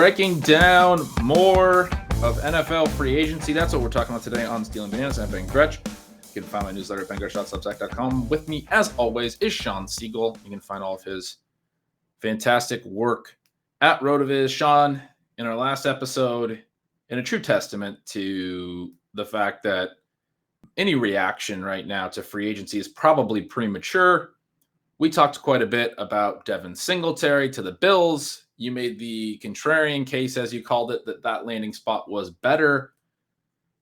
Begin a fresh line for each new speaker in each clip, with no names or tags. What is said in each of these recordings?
breaking down more of NFL free agency. That's what we're talking about today on Stealing Bananas. I'm Ben Gretch. You can find my newsletter at bengretch.substack.com. With me, as always, is Shawn Siegele. You can find all of his fantastic work at RotoViz. Shawn, in our last episode, in a true testament to the fact that any reaction right now to free agency is probably premature. We talked quite a bit about Devin Singletary to the Bills. You made the contrarian case, as you called it, that landing spot was better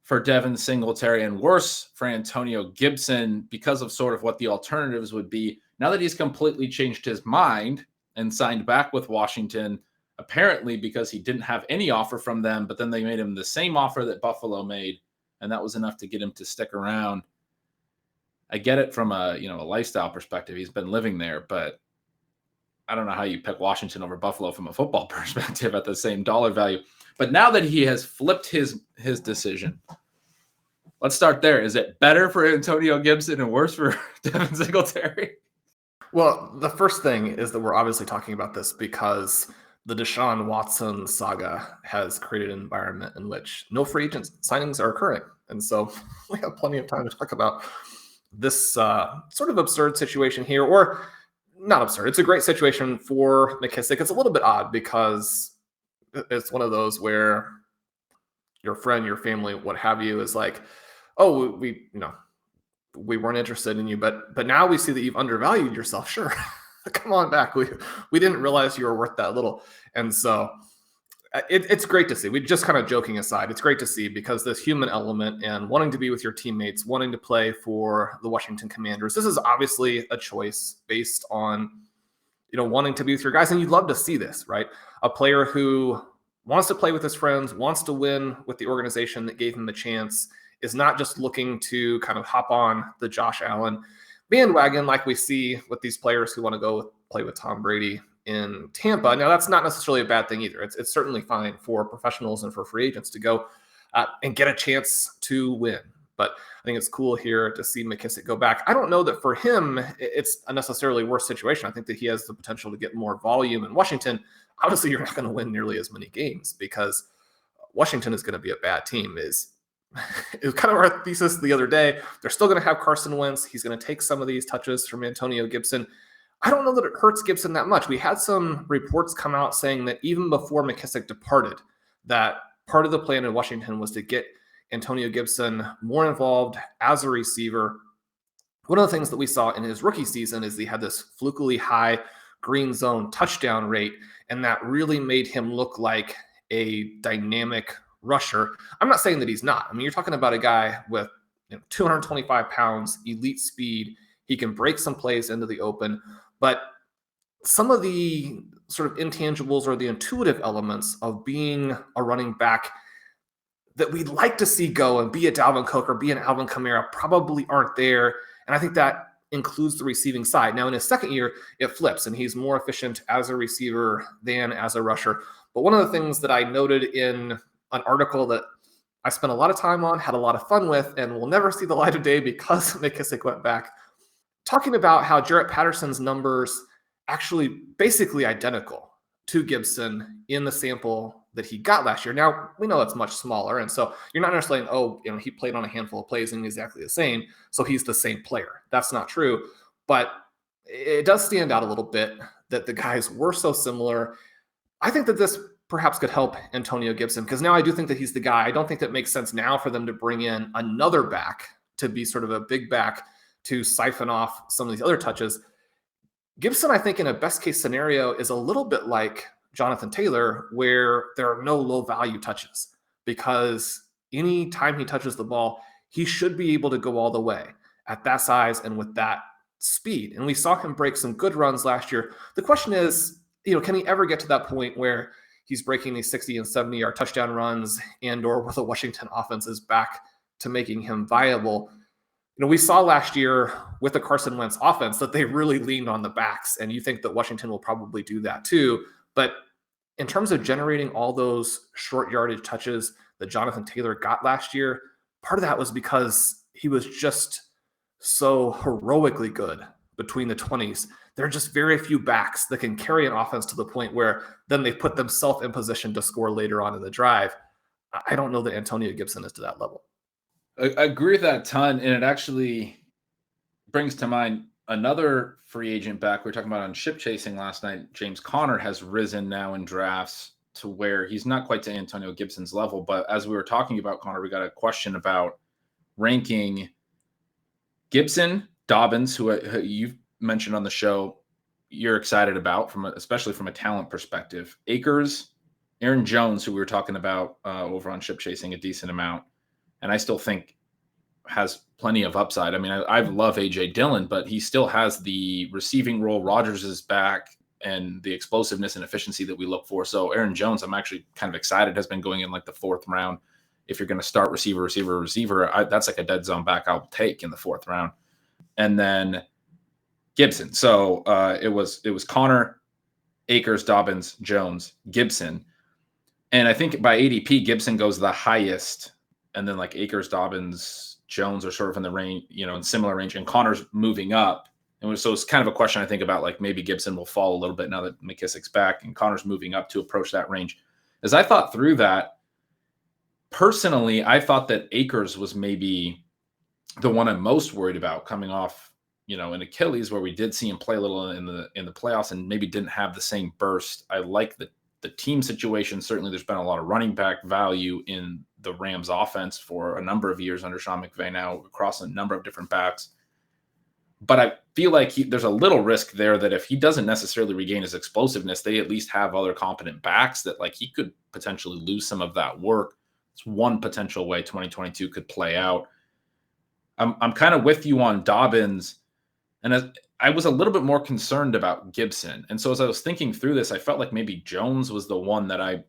for Devin Singletary and worse for Antonio Gibson because of sort of what the alternatives would be. Now that he's completely changed his mind and signed back with Washington, apparently because he didn't have any offer from them, but then they made him the same offer that Buffalo made, and that was enough to get him to stick around. I get it from a lifestyle perspective. He's been living there, but I don't know how you pick Washington over Buffalo from a football perspective at the same dollar value. But now that he has flipped his decision, let's start there. Is it better for Antonio Gibson and worse for Devin Singletary?
Well, the first thing is that we're obviously talking about this because the Deshaun Watson saga has created an environment in which no free agent signings are occurring. And so we have plenty of time to talk about this sort of absurd situation here, or not absurd. It's a great situation for McKissic. It's a little bit odd because it's one of those where your friend, your family, what have you, is like, oh, we weren't interested in you, but now we see that you've undervalued yourself. Sure. Come on back. We didn't realize you were worth that little. And so it's great to see. We just kind of joking aside, it's great to see because this human element and wanting to be with your teammates, wanting to play for the Washington Commanders, this is obviously a choice based on, wanting to be with your guys. And you'd love to see this, right? A player who wants to play with his friends, wants to win with the organization that gave him the chance, is not just looking to kind of hop on the Josh Allen bandwagon like we see with these players who want to go play with Tom Brady in Tampa. Now, that's not necessarily a bad thing either. It's certainly fine for professionals and for free agents to go and get a chance to win. But I think it's cool here to see McKissic go back. I don't know that for him, it's a necessarily worse situation. I think that he has the potential to get more volume in Washington. Obviously, you're not going to win nearly as many games because Washington is going to be a bad team. It was kind of our thesis the other day. They're still going to have Carson Wentz. He's going to take some of these touches from Antonio Gibson. I don't know that it hurts Gibson that much. We had some reports come out saying that even before McKissic departed, that part of the plan in Washington was to get Antonio Gibson more involved as a receiver. One of the things that we saw in his rookie season is he had this flukily high green zone touchdown rate, and that really made him look like a dynamic rusher. I'm not saying that he's not. I mean, you're talking about a guy with 225 pounds, elite speed. He can break some plays into the open, but some of the sort of intangibles or the intuitive elements of being a running back that we'd like to see go and be a Dalvin Cook or be an Alvin Kamara probably aren't there. And I think that includes the receiving side. Now, in his second year, it flips, and he's more efficient as a receiver than as a rusher. But one of the things that I noted in an article that I spent a lot of time on, had a lot of fun with, and will never see the light of day because McKissic went back, talking about how Jarrett Patterson's numbers actually basically identical to Gibson in the sample that he got last year. Now, we know it's much smaller, and so you're not necessarily saying, he played on a handful of plays and exactly the same, so he's the same player. That's not true, but it does stand out a little bit that the guys were so similar. I think that this perhaps could help Antonio Gibson because now I do think that he's the guy. I don't think that makes sense now for them to bring in another back to be sort of a big back to siphon off some of these other touches. Gibson, I think in a best case scenario is a little bit like Jonathan Taylor, where there are no low value touches because any time he touches the ball, he should be able to go all the way at that size and with that speed. And we saw him break some good runs last year. The question is, can he ever get to that point where he's breaking these 60 and 70-yard touchdown runs and or where the Washington offense is back to making him viable? We saw last year with the Carson Wentz offense that they really leaned on the backs, and you think that Washington will probably do that too. But in terms of generating all those short yardage touches that Jonathan Taylor got last year, part of that was because he was just so heroically good between the 20s. There are just very few backs that can carry an offense to the point where then they put themselves in position to score later on in the drive. I don't know that Antonio Gibson is to that level.
I agree with that a ton, and it actually brings to mind another free agent back we were talking about on ship chasing last night. James Conner has risen now in drafts to where he's not quite to Antonio Gibson's level, but as we were talking about Conner, we got a question about ranking Gibson, Dobbins, who you've mentioned on the show, you're excited about especially from a talent perspective. Akers, Aaron Jones, who we were talking about over on ship chasing a decent amount, and I still think has plenty of upside. I mean, I love AJ Dillon, but he still has the receiving role. Rodgers is back and the explosiveness and efficiency that we look for. So Aaron Jones, I'm actually kind of excited, has been going in like the 4th round. If you're going to start receiver, that's like a dead zone back I'll take in the 4th round. And then Gibson. So it was Conner, Akers, Dobbins, Jones, Gibson. And I think by ADP, Gibson goes the highest. And then like Akers, Dobbins, Jones are sort of in the range, in similar range. And Conner's moving up. And so it's kind of a question I think about, like maybe Gibson will fall a little bit now that McKissick's back and Conner's moving up to approach that range. As I thought through that, personally, I thought that Akers was maybe the one I'm most worried about coming off, in Achilles, where we did see him play a little in the playoffs and maybe didn't have the same burst. I like the team situation. Certainly there's been a lot of running back value in the Rams offense for a number of years under Sean McVay now across a number of different backs. But I feel like there's a little risk there that if he doesn't necessarily regain his explosiveness, they at least have other competent backs that like he could potentially lose some of that work. It's one potential way 2022 could play out. I'm kind of with you on Dobbins, and I was a little bit more concerned about Gibson. And so as I was thinking through this, I felt like maybe Jones was the one that I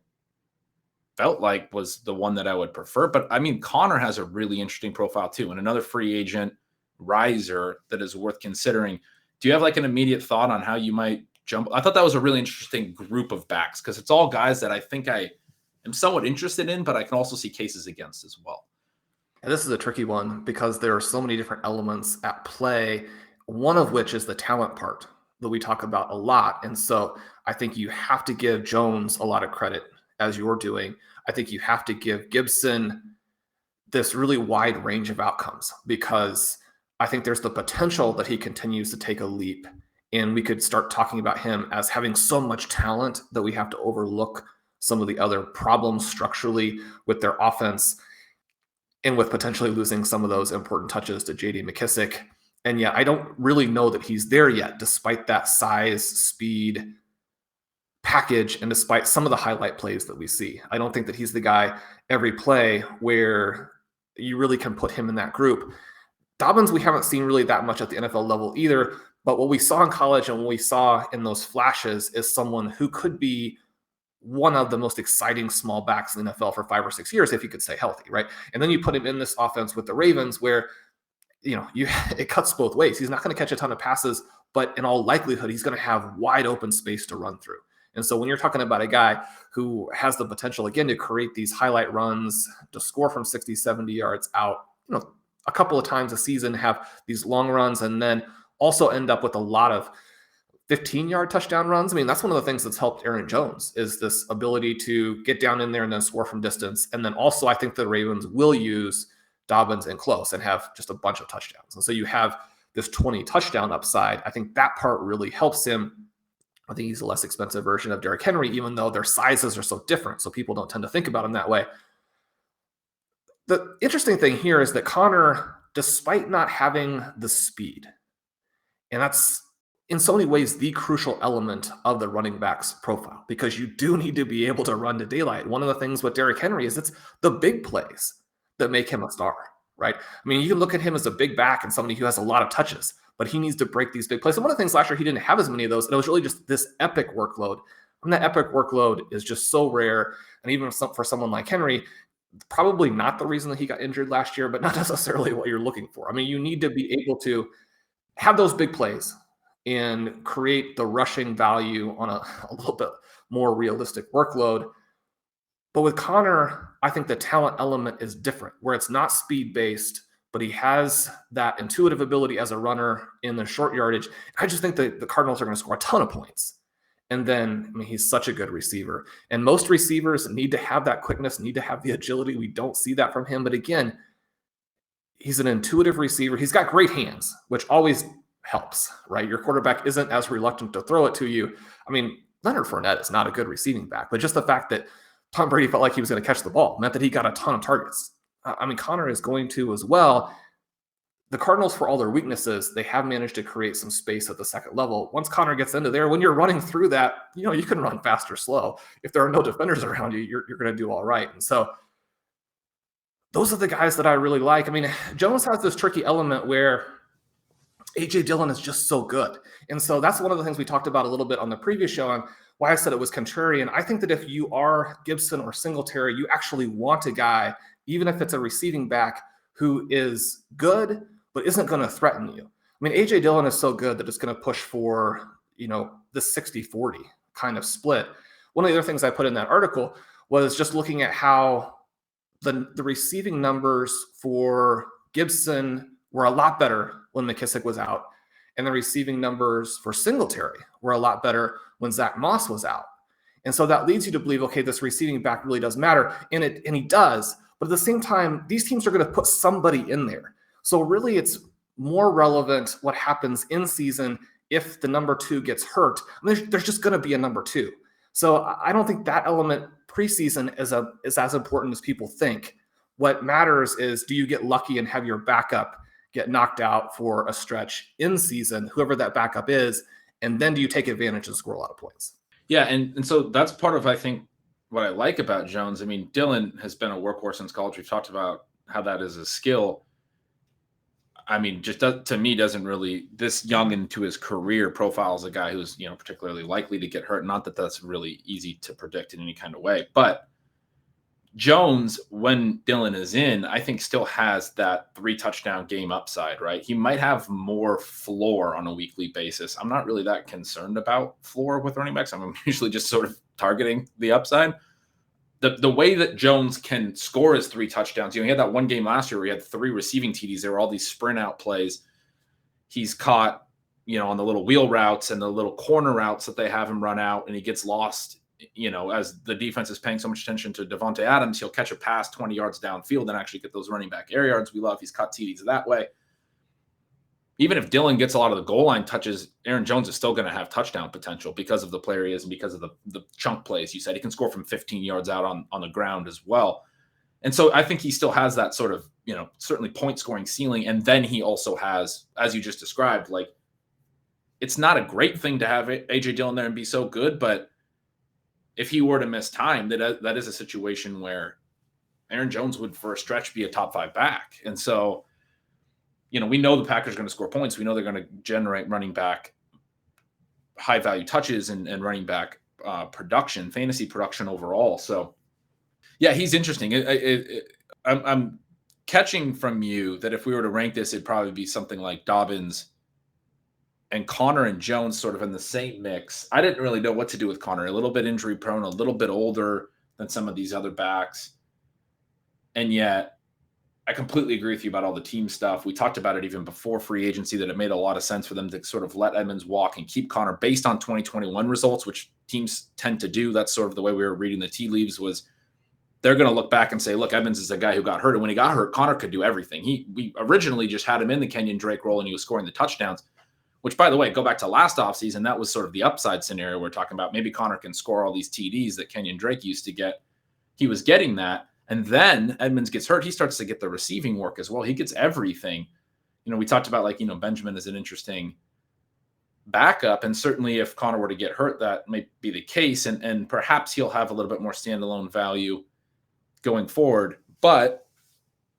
felt like was the one that I would prefer. But I mean, Conner has a really interesting profile too, and another free agent riser that is worth considering. Do you have like an immediate thought on how you might jump? I thought that was a really interesting group of backs because it's all guys that I think I am somewhat interested in, but I can also see cases against as well.
And this is a tricky one because there are so many different elements at play, one of which is the talent part that we talk about a lot. And so I think you have to give Jones a lot of credit, as you're doing. I think you have to give Gibson this really wide range of outcomes because I think there's the potential that he continues to take a leap. And we could start talking about him as having so much talent that we have to overlook some of the other problems structurally with their offense and with potentially losing some of those important touches to J.D. McKissick. And yeah, I don't really know that he's there yet, despite that size, speed, package, and despite some of the highlight plays that we see. I don't think that he's the guy every play where you really can put him in that group. Dobbins, we haven't seen really that much at the NFL level either, but what we saw in college and what we saw in those flashes is someone who could be one of the most exciting small backs in the NFL for 5 or 6 years if he could stay healthy, right? And then you put him in this offense with the Ravens where, it cuts both ways. He's not going to catch a ton of passes, but in all likelihood, he's going to have wide open space to run through. And so when you're talking about a guy who has the potential, again, to create these highlight runs, to score from 60, 70 yards out, a couple of times a season, have these long runs, and then also end up with a lot of 15-yard touchdown runs. I mean, that's one of the things that's helped Aaron Jones is this ability to get down in there and then score from distance. And then also I think the Ravens will use Dobbins in close and have just a bunch of touchdowns. And so you have this 20 touchdown upside. I think that part really helps him. I think he's a less expensive version of Derrick Henry, even though their sizes are so different. So people don't tend to think about him that way. The interesting thing here is that Conner, despite not having the speed, and that's in so many ways the crucial element of the running back's profile, because you do need to be able to run to daylight. One of the things with Derrick Henry is it's the big plays that make him a star, right? I mean, you can look at him as a big back and somebody who has a lot of touches, but he needs to break these big plays. And one of the things last year, he didn't have as many of those. And it was really just this epic workload. And that epic workload is just so rare. And even for someone like Henry, probably not the reason that he got injured last year, but not necessarily what you're looking for. I mean, you need to be able to have those big plays and create the rushing value on a little bit more realistic workload. But with Conner, I think the talent element is different, where it's not speed-based, but he has that intuitive ability as a runner in the short yardage. I just think that the Cardinals are going to score a ton of points. And then, I mean, he's such a good receiver. And most receivers need to have that quickness, need to have the agility. We don't see that from him. But again, he's an intuitive receiver. He's got great hands, which always helps, right? Your quarterback isn't as reluctant to throw it to you. I mean, Leonard Fournette is not a good receiving back, but just the fact that Tom Brady felt like he was going to catch the ball meant that he got a ton of targets. I mean, Connor is going to as well. The Cardinals, for all their weaknesses, they have managed to create some space at the second level. Once Connor gets into there, when you're running through that, you can run fast or slow. If there are no defenders around you, you're going to do all right. And so those are the guys that I really like. I mean, Jones has this tricky element where A.J. Dillon is just so good. And so that's one of the things we talked about a little bit on the previous show on why I said it was contrarian. I think that if you are Gibson or Singletary, you actually want a guy, even if it's a receiving back, who is good but isn't going to threaten you. I mean, A.J. Dillon is so good that it's going to push for, the 60-40 kind of split. One of the other things I put in that article was just looking at how the receiving numbers for Gibson were a lot better when McKissick was out, and the receiving numbers for Singletary were a lot better when Zach Moss was out. And so that leads you to believe, okay, this receiving back really does matter, and he does. But at the same time, these teams are going to put somebody in there. So really, it's more relevant what happens in season if the number 2 gets hurt. I mean, there's just going to be a number 2. So I don't think that element preseason is as important as people think. What matters is, do you get lucky and have your backup get knocked out for a stretch in season, whoever that backup is, and then do you take advantage and score a lot of points?
Yeah, and so that's part of, I think, what I like about Jones. I mean, Dillon has been a workhorse since college. We've talked about how that is a skill. I mean, just to me, doesn't really, this young into his career profile as a guy who's, particularly likely to get hurt. Not that that's really easy to predict in any kind of way, but Jones, when Dillon is in, I think still has that 3 touchdown game upside, right? He might have more floor on a weekly basis. I'm not really that concerned about floor with running backs. I'm usually just sort of targeting the upside. The way that Jones can score his 3 touchdowns, he had that one game last year where he had 3 receiving TDs. There were all these sprint out plays. He's caught, on the little wheel routes and the little corner routes that they have him run out, and he gets lost. As the defense is paying so much attention to Devontae Adams, he'll catch a pass 20 yards downfield and actually get those running back air yards we love. He's caught TDs that way. Even if Dillon gets a lot of the goal line touches, Aaron Jones is still going to have touchdown potential because of the player he is and because of the chunk plays. You said he can score from 15 yards out on the ground as well. And so I think he still has that sort of, certainly point scoring ceiling. And then he also has, as you just described, like, it's not a great thing to have A.J. Dillon there and be so good, but if he were to miss time, that is a situation where Aaron Jones would, for a stretch, be a top 5 back. And so, we know the Packers are going to score points. We know they're going to generate running back high value touches and running back production, fantasy production overall. So, yeah, he's interesting. I'm catching from you that if we were to rank this, it'd probably be something like Dobbins and Connor and Jones sort of in the same mix. I didn't really know what to do with Connor. A little bit injury prone, a little bit older than some of these other backs. And yet, I completely agree with you about all the team stuff. We talked about it even before free agency, that it made a lot of sense for them to sort of let Edmonds walk and keep Connor based on 2021 results, which teams tend to do. That's sort of the way we were reading the tea leaves, was they're going to look back and say, look, Edmonds is a guy who got hurt. And when he got hurt, Connor could do everything. We originally just had him in the Kenyon Drake role and he was scoring the touchdowns, which, by the way, go back to last offseason, that was sort of the upside scenario we're talking about. Maybe Connor can score all these TDs that Kenyon Drake used to get. He was getting that. And then Edmonds gets hurt. He starts to get the receiving work as well. He gets everything. We talked about Benjamin is an interesting backup. And certainly if Connor were to get hurt, that may be the case. And perhaps he'll have a little bit more standalone value going forward. But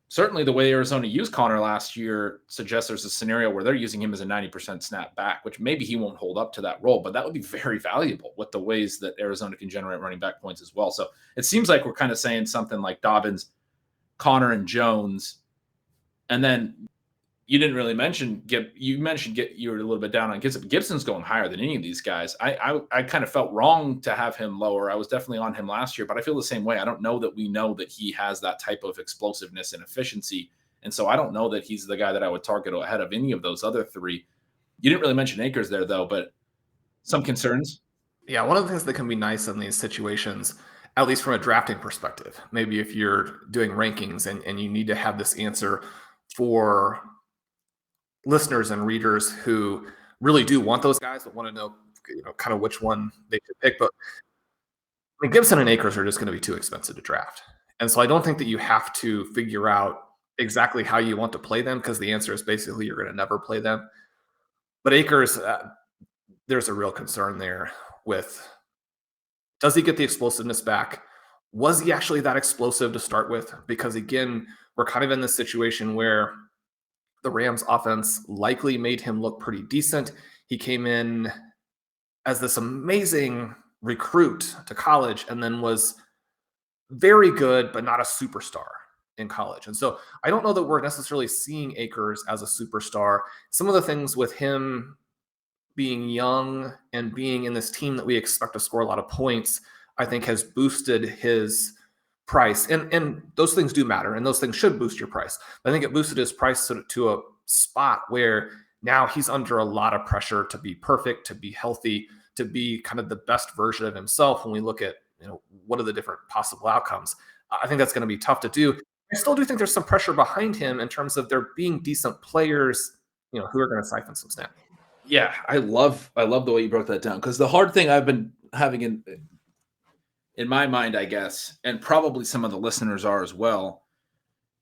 certainly the way Arizona used Connor last year suggests there's a scenario where they're using him as a 90% snap back, which maybe he won't hold up to that role, but that would be very valuable with the ways that Arizona can generate running back points as well. So it seems like we're kind of saying something like Dobbins, Connor, and Jones. And then you didn't really mention you were a little bit down on Gibson. Gibson's going higher than any of these guys. I kind of felt wrong to have him lower. I was definitely on him last year, but I feel the same way. I don't know that we know that he has that type of explosiveness and efficiency And so I don't know that he's the guy that I would target ahead of any of those other three. You didn't really mention Akers there, though, but some concerns.
Yeah, one of the things that can be nice in these situations, at least from a drafting perspective, maybe if you're doing rankings and you need to have this answer for listeners and readers who really do want those guys, but want to know, kind of which one they should pick. But I mean, Gibson and Akers are just going to be too expensive to draft. And so I don't think that you have to figure out exactly how you want to play them, because the answer is basically you're going to never play them. But Akers, there's a real concern there with, does he get the explosiveness back? Was he actually that explosive to start with? Because again, we're kind of in this situation where the Rams offense likely made him look pretty decent. He came in as this amazing recruit to college and then was very good, but not a superstar in college. And so I don't know that we're necessarily seeing Akers as a superstar. Some of the things with him being young and being in this team that we expect to score a lot of points, I think has boosted his price. And those things do matter, and those things should boost your price. I think it boosted his price to a spot where now he's under a lot of pressure to be perfect, to be healthy, to be kind of the best version of himself when we look at, what are the different possible outcomes. I think that's going to be tough to do. I still do think there's some pressure behind him in terms of there being decent players, who are going to siphon some snaps.
Yeah, I love the way you broke that down, because the hard thing I've been having in my mind, I guess, and probably some of the listeners are as well,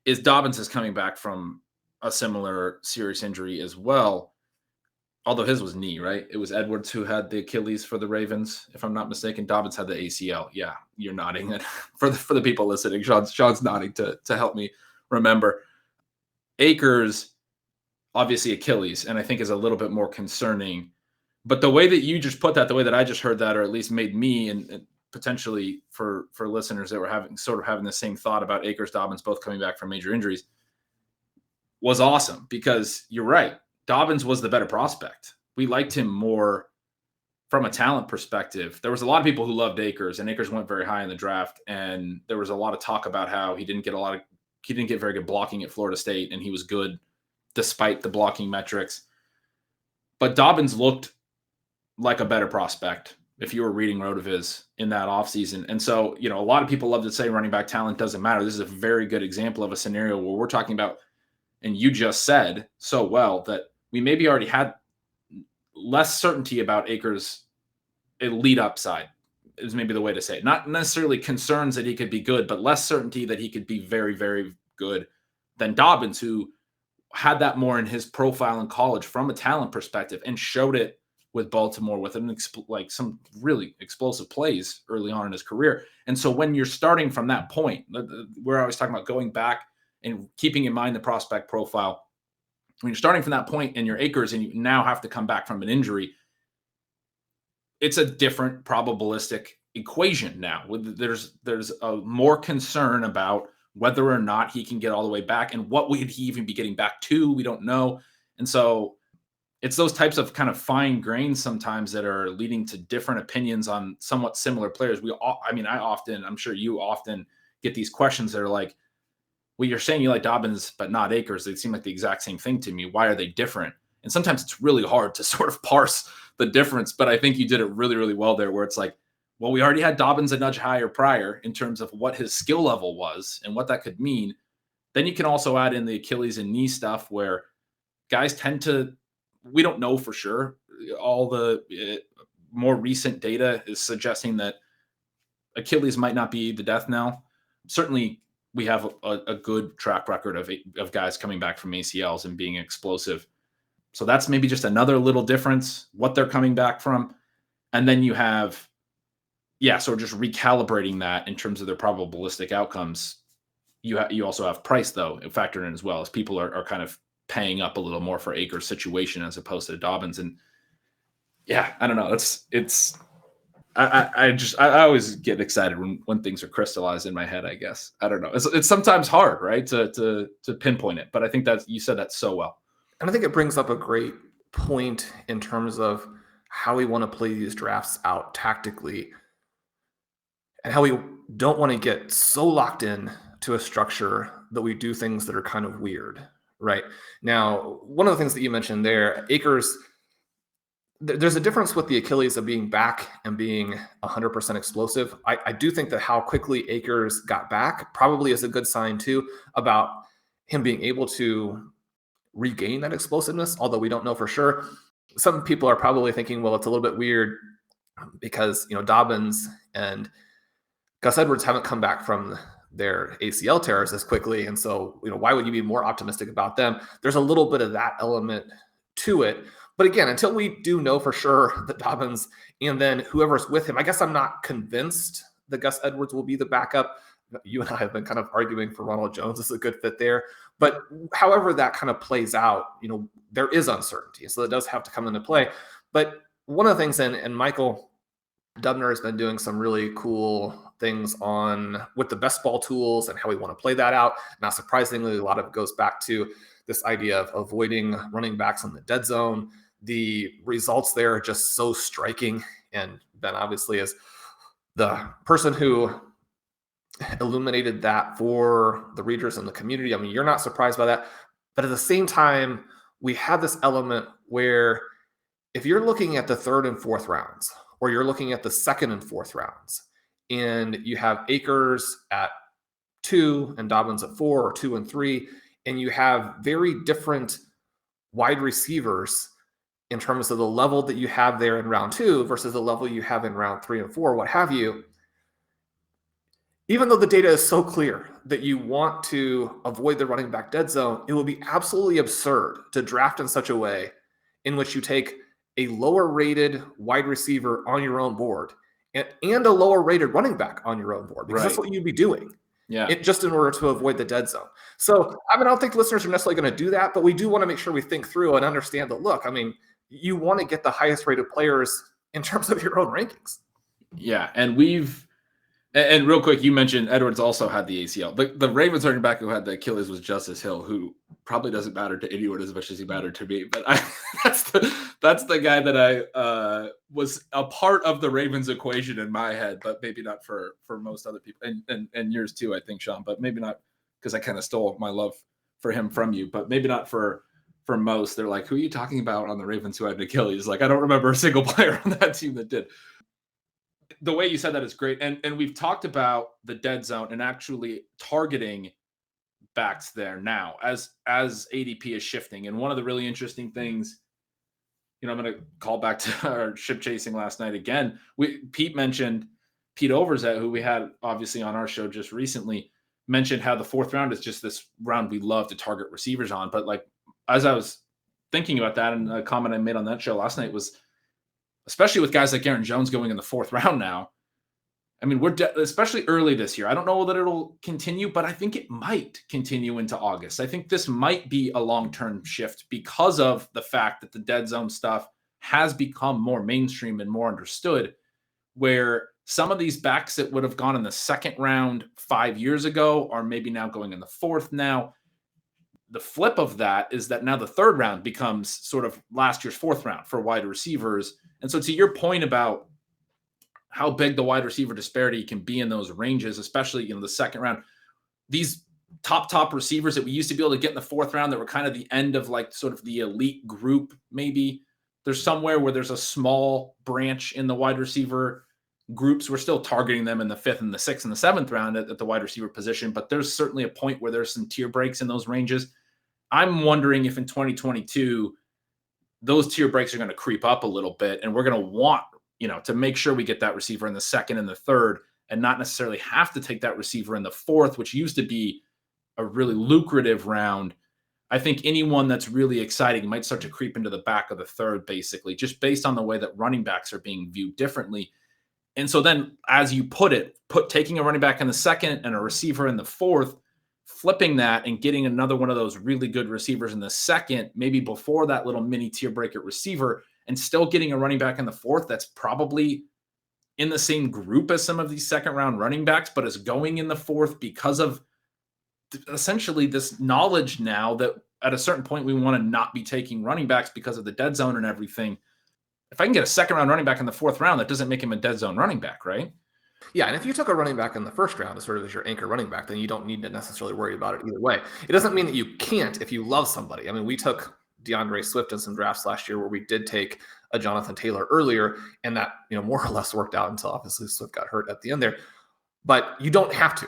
is Dobbins is coming back from a similar serious injury as well. Although his was knee, right? It was Edwards who had the Achilles for the Ravens, if I'm not mistaken. Dobbins had the ACL. Yeah, you're nodding. For the people listening, Sean's nodding to help me remember. Akers, obviously Achilles, and I think is a little bit more concerning. But the way that you just put that, the way that I just heard that, or at least made me, and potentially for listeners that were having the same thought about Akers, Dobbins both coming back from major injuries, was awesome, because you're right. Dobbins was the better prospect. We liked him more from a talent perspective. There was a lot of people who loved Akers, and Akers went very high in the draft. And there was a lot of talk about how he didn't get very good blocking at Florida State, and he was good despite the blocking metrics. But Dobbins looked like a better prospect if you were reading RotoViz in that offseason. And so, a lot of people love to say running back talent doesn't matter. This is a very good example of a scenario where we're talking about, and you just said so well, that we maybe already had less certainty about Akers' elite upside, is maybe the way to say it. Not necessarily concerns that he could be good, but less certainty that he could be very, very good than Dobbins, who had that more in his profile in college from a talent perspective and showed it with Baltimore with some really explosive plays early on in his career. And so when you're starting from that point, we're always talking about going back and keeping in mind the prospect profile. When you're starting from that point and you're Akers and you now have to come back from an injury, it's a different probabilistic equation now. There's a more concern about whether or not he can get all the way back, and what would he even be getting back to? We don't know. And so it's those types of kind of fine grains sometimes that are leading to different opinions on somewhat similar players. I'm sure you often get these questions that are like, well, you're saying you like Dobbins, but not Akers. They seem like the exact same thing to me. Why are they different? And sometimes it's really hard to sort of parse the difference, but I think you did it really, really well there, where it's like, well, we already had Dobbins a nudge higher prior in terms of what his skill level was and what that could mean. Then you can also add in the Achilles and knee stuff, where guys tend to, we don't know for sure. All the more recent data is suggesting that Achilles might not be the death knell. Certainly, we have a good track record of guys coming back from ACLs and being explosive. So that's maybe just another little difference, what they're coming back from. And then you have, so just recalibrating that in terms of their probabilistic outcomes. You also have price, though, factored in as well, as people are kind of paying up a little more for Akers' situation as opposed to Dobbins. And I don't know. I always get excited when things are crystallized in my head, I guess. I don't know. It's sometimes hard, right, to pinpoint it, but I think that you said that so well.
And I think it brings up a great point in terms of how we want to play these drafts out tactically, and how we don't want to get so locked in to a structure that we do things that are kind of weird, right? Now, one of the things that you mentioned there, Akers, there's a difference with the Achilles of being back and being 100% explosive. I do think that how quickly Akers got back probably is a good sign too about him being able to regain that explosiveness, although we don't know for sure. Some people are probably thinking, well, it's a little bit weird because, Dobbins and Gus Edwards haven't come back from their ACL tears as quickly. And so, why would you be more optimistic about them? There's a little bit of that element to it. But again, until we do know for sure that Dobbins and then whoever's with him, I guess I'm not convinced that Gus Edwards will be the backup. You and I have been kind of arguing for Ronald Jones as a good fit there. But however that kind of plays out, there is uncertainty. So it does have to come into play. But one of the things, and Michael Dubner has been doing some really cool things with the best ball tools and how we want to play that out. Not surprisingly, a lot of it goes back to this idea of avoiding running backs in the dead zone. The results there are just so striking. And Ben obviously is the person who illuminated that for the readers and the community. I mean, you're not surprised by that. But at the same time, we have this element where if you're looking at the third and fourth rounds, or you're looking at the second and fourth rounds, and you have Akers at 2 and Dobbins at 4 or 2 and 3, and you have very different wide receivers in terms of the level that you have there in round 2 versus the level you have in round 3 and 4, what have you. Even though the data is so clear that you want to avoid the running back dead zone, it will be absolutely absurd to draft in such a way in which you take a lower rated wide receiver on your own board and a lower rated running back on your own board, because that's what you'd be doing.
Yeah.
Just in order to avoid the dead zone. So, I don't think listeners are necessarily going to do that, but we do want to make sure we think through and understand that, look, you want to get the highest rated players in terms of your own rankings.
Yeah. And real quick, you mentioned Edwards also had the ACL. The Ravens running back who had the Achilles was Justice Hill, who probably doesn't matter to anyone as much as he mattered to me. But that's the guy that I was a part of the Ravens equation in my head, but maybe not for most other people, and yours too, I think, Shawn. But maybe not, because I kind of stole my love for him from you. But maybe not for most. They're like, who are you talking about on the Ravens who had an Achilles? Like, I don't remember a single player on that team that did. The way you said that is great. And we've talked about the dead zone and actually targeting backs there now as ADP is shifting. And one of the really interesting things, I'm going to call back to our ship chasing last night again. Pete mentioned Pete Overzet, who we had obviously on our show just recently, mentioned how the fourth round is just this round we love to target receivers on. But like, as I was thinking about that, and a comment I made on that show last night was, especially with guys like Aaron Jones going in the fourth round now. We're especially early this year. I don't know that it'll continue, but I think it might continue into August. I think this might be a long-term shift because of the fact that the dead zone stuff has become more mainstream and more understood, where some of these backs that would have gone in the second round 5 years ago are maybe now going in the fourth now. The flip of that is that now the third round becomes sort of last year's fourth round for wide receivers. And so to your point about how big the wide receiver disparity can be in those ranges, especially the second round, these top receivers that we used to be able to get in the fourth round that were kind of the end of like sort of the elite group, maybe there's somewhere where there's a small branch in the wide receiver groups. We're still targeting them in the fifth and the sixth and the seventh round at the wide receiver position, but there's certainly a point where there's some tier breaks in those ranges. I'm wondering if in 2022, those tier breaks are going to creep up a little bit, and we're going to want, to make sure we get that receiver in the second and the third and not necessarily have to take that receiver in the fourth, which used to be a really lucrative round. I think anyone that's really exciting might start to creep into the back of the third, basically, just based on the way that running backs are being viewed differently. And so then, as you put it, taking a running back in the second and a receiver in the fourth, flipping that and getting another one of those really good receivers in the second, maybe before that little mini tier break at receiver, and still getting a running back in the fourth that's probably in the same group as some of these second round running backs, but is going in the fourth because of essentially this knowledge now that at a certain point we want to not be taking running backs because of the dead zone and everything. If I can get a second round running back in the fourth round, that doesn't make him a dead zone running back, right?
Yeah, and if you took a running back in the first round as sort of as your anchor running back, then you don't need to necessarily worry about it either way. It doesn't mean that you can't if you love somebody. I mean, we took DeAndre Swift in some drafts last year where we did take a Jonathan Taylor earlier, and that more or less worked out until obviously Swift got hurt at the end there. But you don't have to.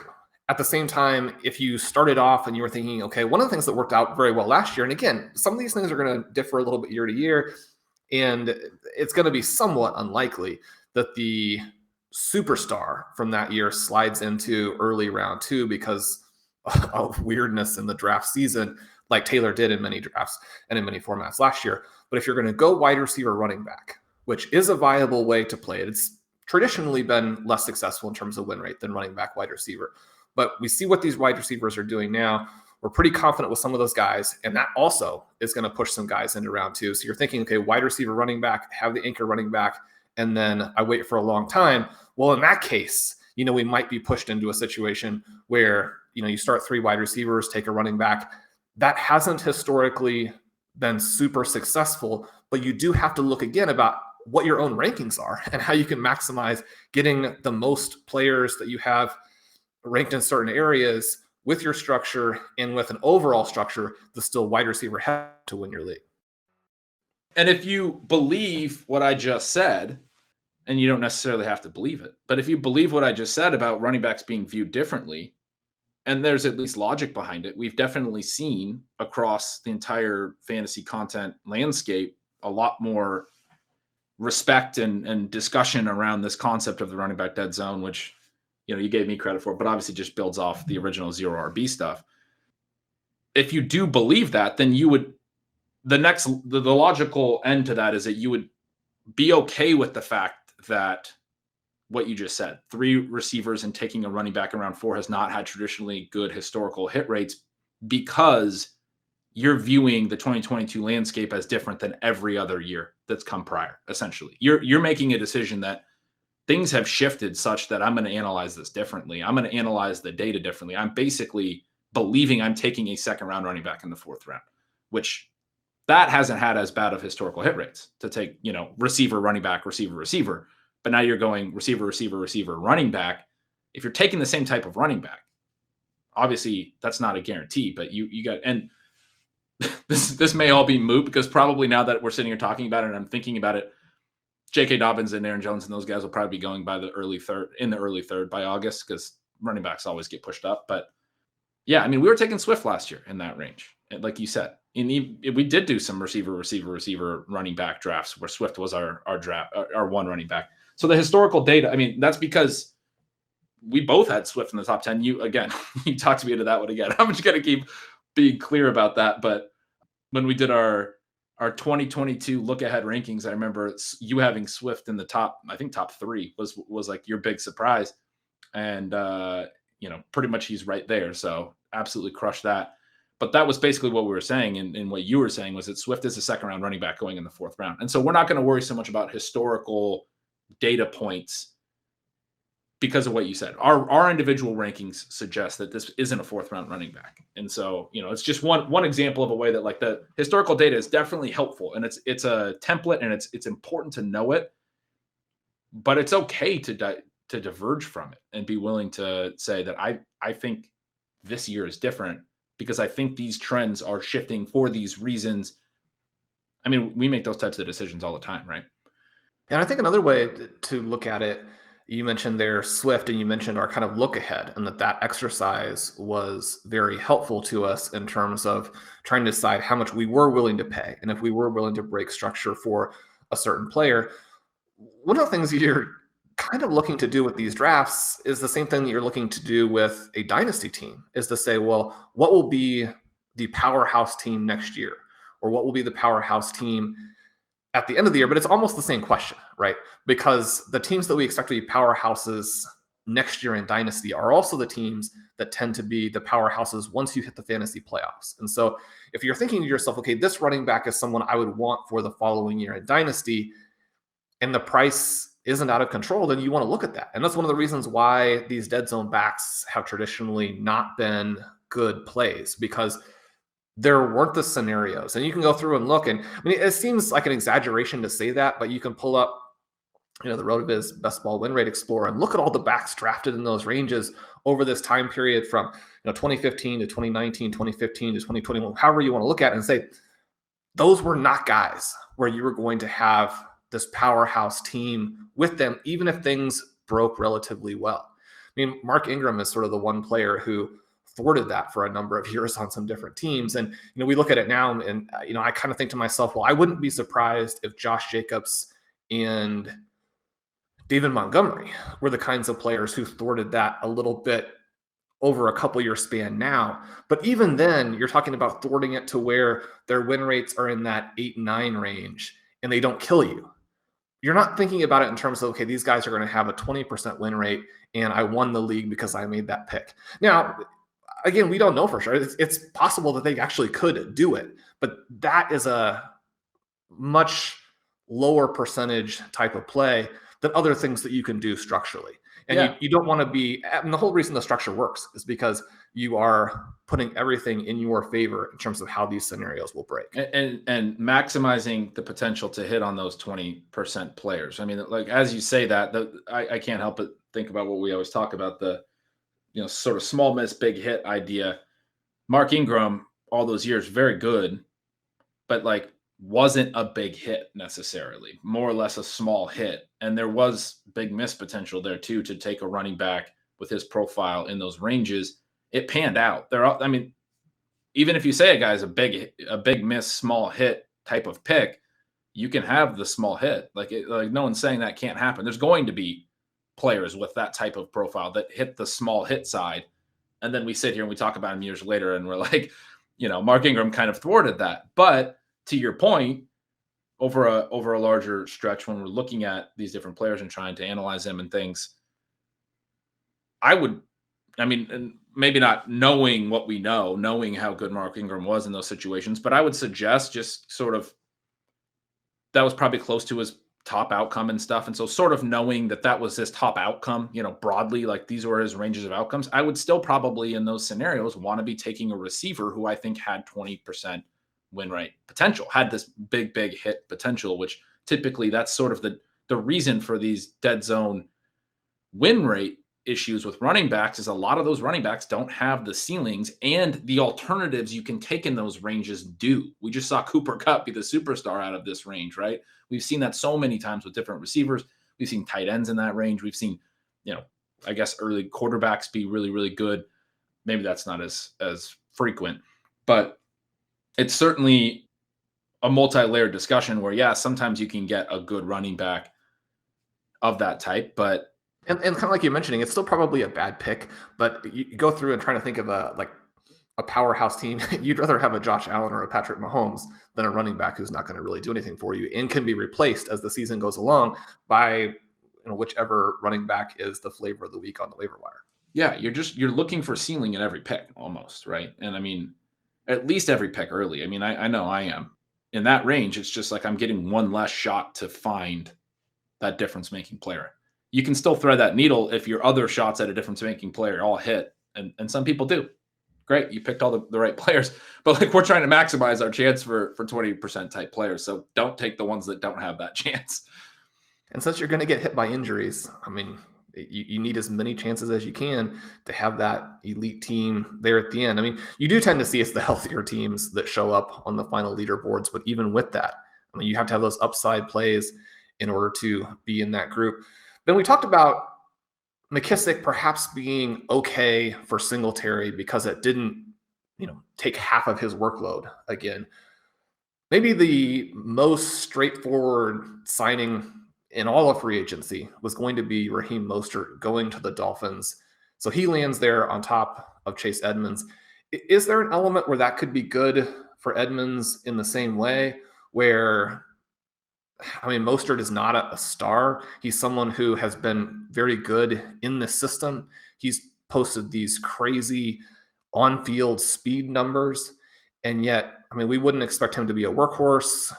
At the same time, if you started off and you were thinking, okay, one of the things that worked out very well last year, and again, some of these things are going to differ a little bit year to year, and it's going to be somewhat unlikely that the superstar from that year slides into early round 2 because of weirdness in the draft season, like Taylor did in many drafts and in many formats last year. But if you're going to go wide receiver running back, which is a viable way to play it, it's traditionally been less successful in terms of win rate than running back wide receiver. But we see what these wide receivers are doing now. We're pretty confident with some of those guys, and that also is going to push some guys into round 2. So you're thinking, okay, wide receiver running back, have the anchor running back, and then I wait for a long time. Well, in that case, we might be pushed into a situation where, you start 3 wide receivers, take a running back. That hasn't historically been super successful, but you do have to look again about what your own rankings are and how you can maximize getting the most players that you have ranked in certain areas with your structure and with an overall structure that's still wide receiver heavy to win your league.
And if you believe what I just said, and you don't necessarily have to believe it, but if you believe what I just said about running backs being viewed differently, and there's at least logic behind it, we've definitely seen across the entire fantasy content landscape a lot more respect and discussion around this concept of the running back dead zone, which you gave me credit for, but obviously just builds off the original zero RB stuff. If you do believe that, then you would, the logical end to that is that you would be okay with the fact that what you just said, 3 receivers and taking a running back in round 4 has not had traditionally good historical hit rates because you're viewing the 2022 landscape as different than every other year that's come prior. Essentially, you're making a decision that things have shifted such that I'm going to analyze this differently. I'm going to analyze the data differently. I'm basically believing I'm taking a second round running back in the 4th round, which that hasn't had as bad of historical hit rates to take, receiver, running back, receiver. But now you're going receiver, running back. If you're taking the same type of running back, obviously that's not a guarantee, but you got, and this may all be moot because probably now that we're sitting here talking about it and I'm thinking about it, J.K. Dobbins and Aaron Jones and those guys will probably be going by the early third by August because running backs always get pushed up. But yeah, I mean, we were taking Swift last year in that range. And like you said, we did do some receiver, running back drafts where Swift was our draft, our one running back. So the historical data, I mean, that's because we both had Swift in the top 10. You talked me into that one again. I'm just going to keep being clear about that. But when we did our 2022 look ahead rankings, I remember you having Swift in the top 3 was like your big surprise. And, pretty much he's right there. So absolutely crushed that. But that was basically what we were saying. And what you were saying was that Swift is a second round running back going in the 4th round. And so we're not going to worry so much about historical data points because of what you said. Our individual rankings suggest that this isn't a 4th round running back. And so, it's just one example of a way that like the historical data is definitely helpful and it's a template and it's important to know it, but it's okay to diverge from it and be willing to say that I think this year is different because I think these trends are shifting for these reasons. I mean, we make those types of decisions all the time, right?
And I think another way to look at it, you mentioned there Swift and you mentioned our kind of look ahead and that exercise was very helpful to us in terms of trying to decide how much we were willing to pay. And if we were willing to break structure for a certain player, one of the things you're kind of looking to do with these drafts is the same thing that you're looking to do with a dynasty team, is to say, well, what will be the powerhouse team next year? Or what will be the powerhouse team at the end of the year? But it's almost the same question, right? Because the teams that we expect to be powerhouses next year in dynasty are also the teams that tend to be the powerhouses once you hit the fantasy playoffs. And so if you're thinking to yourself, okay, this running back is someone I would want for the following year in dynasty, and the price isn't out of control, then you want to look at that. And that's one of the reasons why these dead zone backs have traditionally not been good plays, because there weren't the scenarios. And you can go through and look, and I mean, it seems like an exaggeration to say that, but you can pull up the RotoViz Best Ball Win Rate Explorer, and look at all the backs drafted in those ranges over this time period from 2015 to 2019, 2015 to 2021, however you want to look at it, and say those were not guys where you were going to have this powerhouse team with them, even if things broke relatively well. I mean, Mark Ingram is sort of the one player who thwarted that for a number of years on some different teams. And, we look at it now and, I kind of think to myself, well, I wouldn't be surprised if Josh Jacobs and David Montgomery were the kinds of players who thwarted that a little bit over a couple year span now. But even then, you're talking about thwarting it to where their win rates are in that 8-9 range and they don't kill you. You're not thinking about it in terms of, okay, these guys are going to have a 20% win rate and I won the league because I made that pick. Now, again, we don't know for sure. It's possible that they actually could do it, but that is a much lower percentage type of play than other things that you can do structurally. And you don't want to be, and the whole reason the structure works is because you are putting everything in your favor in terms of how these scenarios will break.
And maximizing the potential to hit on those 20% players. I mean, like, as you say that, I can't help but think about what we always talk about, the, sort of small miss, big hit idea. Mark Ingram, all those years, very good, but wasn't a big hit necessarily, more or less a small hit. And there was big miss potential there too, to take a running back with his profile in those ranges. It panned out. Even if you say a guy's a big miss, small hit type of pick, you can have the small hit. No one's saying that can't happen. There's going to be players with that type of profile that hit the small hit side. And then we sit here and we talk about him years later and we're like, Mark Ingram kind of thwarted that. But to your point, over a larger stretch, when we're looking at these different players and trying to analyze them and things, and maybe not knowing what we know, knowing how good Mark Ingram was in those situations, but I would suggest just sort of that was probably close to his top outcome and stuff. And so sort of knowing that was his top outcome, broadly, like these were his ranges of outcomes, I would still probably in those scenarios want to be taking a receiver who I think had 20% win rate potential, had this big hit potential, which typically that's sort of the reason for these dead zone win rate issues with running backs is a lot of those running backs don't have the ceilings and the alternatives you can take in those ranges do. We just saw Cooper Kupp be the superstar out of this range, right? We've seen that so many times with different receivers. We've seen tight ends in that range. We've seen, I guess early quarterbacks be really, really good. Maybe that's not as frequent, but it's certainly a multi-layered discussion where, sometimes you can get a good running back of that type, but
and kind of like you're mentioning, it's still probably a bad pick, but you go through and trying to think of a powerhouse team. You'd rather have a Josh Allen or a Patrick Mahomes than a running back who's not going to really do anything for you and can be replaced as the season goes along by whichever running back is the flavor of the week on the waiver wire.
Yeah, you're looking for ceiling in every pick almost, right? And I mean, at least every pick early. I mean, I know I am. In that range, it's just like I'm getting one less shot to find that difference-making player. You can still thread that needle if your other shots at a difference-making player all hit, and some people do. Great, you picked all the right players, but we're trying to maximize our chance for 20% type players, so don't take the ones that don't have that chance.
And since you're going to get hit by injuries, I mean, you need as many chances as you can to have that elite team there at the end. I mean, you do tend to see it's the healthier teams that show up on the final leaderboards, but even with that, I mean, you have to have those upside plays in order to be in that group. Then we talked about McKissick perhaps being okay for Singletary because it didn't, take half of his workload again. Maybe the most straightforward signing in all of free agency was going to be Raheem Mostert going to the Dolphins. So he lands there on top of Chase Edmonds. Is there an element where that could be good for Edmonds in the same way where, Mostert is not a star. He's someone who has been very good in the system. He's posted these crazy on-field speed numbers. And yet, we wouldn't expect him to be a workhorse.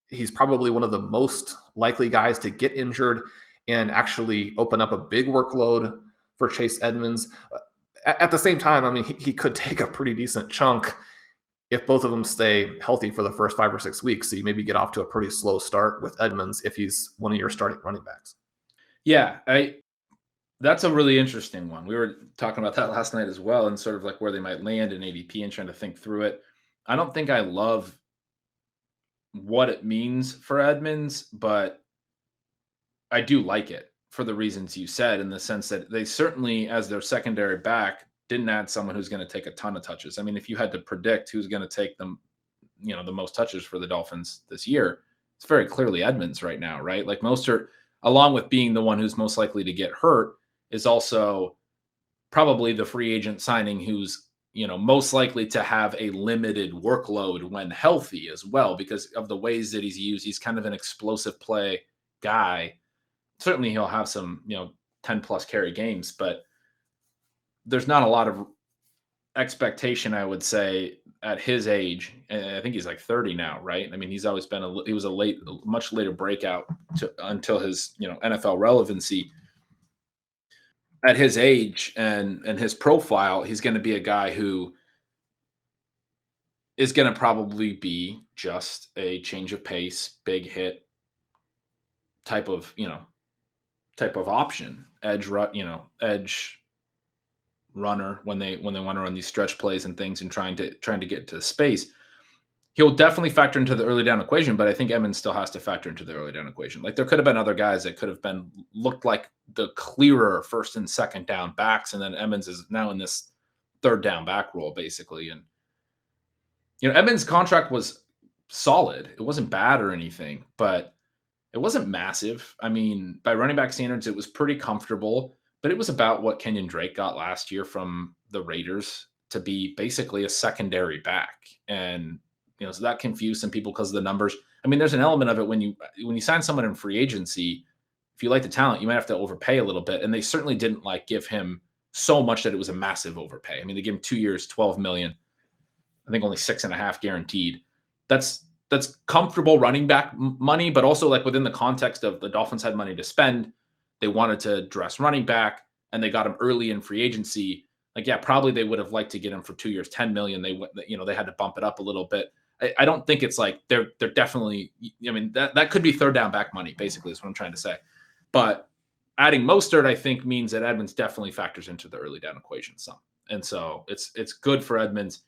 He's probably one of the most likely guys to get injured and actually open up a big workload for Chase Edmonds. At the same time, he could take a pretty decent chunk if both of them stay healthy for the first 5 or 6 weeks. So you maybe get off to a pretty slow start with Edmonds if he's one of your starting running backs.
Yeah, that's a really interesting one. We were talking about that last night as well, and sort of like where they might land in ADP and trying to think through it. I don't think I love what it means for Edmonds, but I do like it for the reasons you said, in the sense that they certainly, as their secondary back, didn't add someone who's going to take a ton of touches. I mean, if you had to predict who's going to take them, the most touches for the Dolphins this year, it's very clearly Edmonds right now, right? Like Mostert, along with being the one who's most likely to get hurt, is also probably the free agent signing who's most likely to have a limited workload when healthy as well, because of the ways that he's used. He's kind of an explosive play guy. Certainly he'll have some 10 plus carry games, but there's not a lot of expectation, I would say, at his age. And I think he's like 30 now, right? I mean, he's always been he was a much later breakout until his NFL relevancy. At his age and his profile, he's going to be a guy who is going to probably be just a change of pace, big hit type of option, edge runner when they want to run these stretch plays and things and trying to get to space. He'll definitely factor into the early down equation, but I think Edmonds still has to factor into the early down equation. Like there could have been other guys that could have looked like the clearer first and second down backs, and then Edmonds is now in this third down back role basically. And Edmonds' contract was solid. It wasn't bad or anything, but it wasn't massive. I mean, by running back standards, it was pretty comfortable, but it was about what Kenyon Drake got last year from the Raiders to be basically a secondary back. And so that confused some people because of the numbers. I mean, there's an element of it when you sign someone in free agency, if you like the talent, you might have to overpay a little bit. And they certainly didn't give him so much that it was a massive overpay. I mean, they gave him 2 years, $12 million. I think only 6.5 guaranteed. That's comfortable running back money, but also within the context of the Dolphins had money to spend. They wanted to dress running back and they got him early in free agency. Probably they would have liked to get him for 2 years, $10 million. They had to bump it up a little bit. I don't think it's they're definitely, that could be third down back money, basically, is what I'm trying to say. But adding Mostert, I think, means that Edmonds definitely factors into the early down equation some. And so it's good for Edmonds.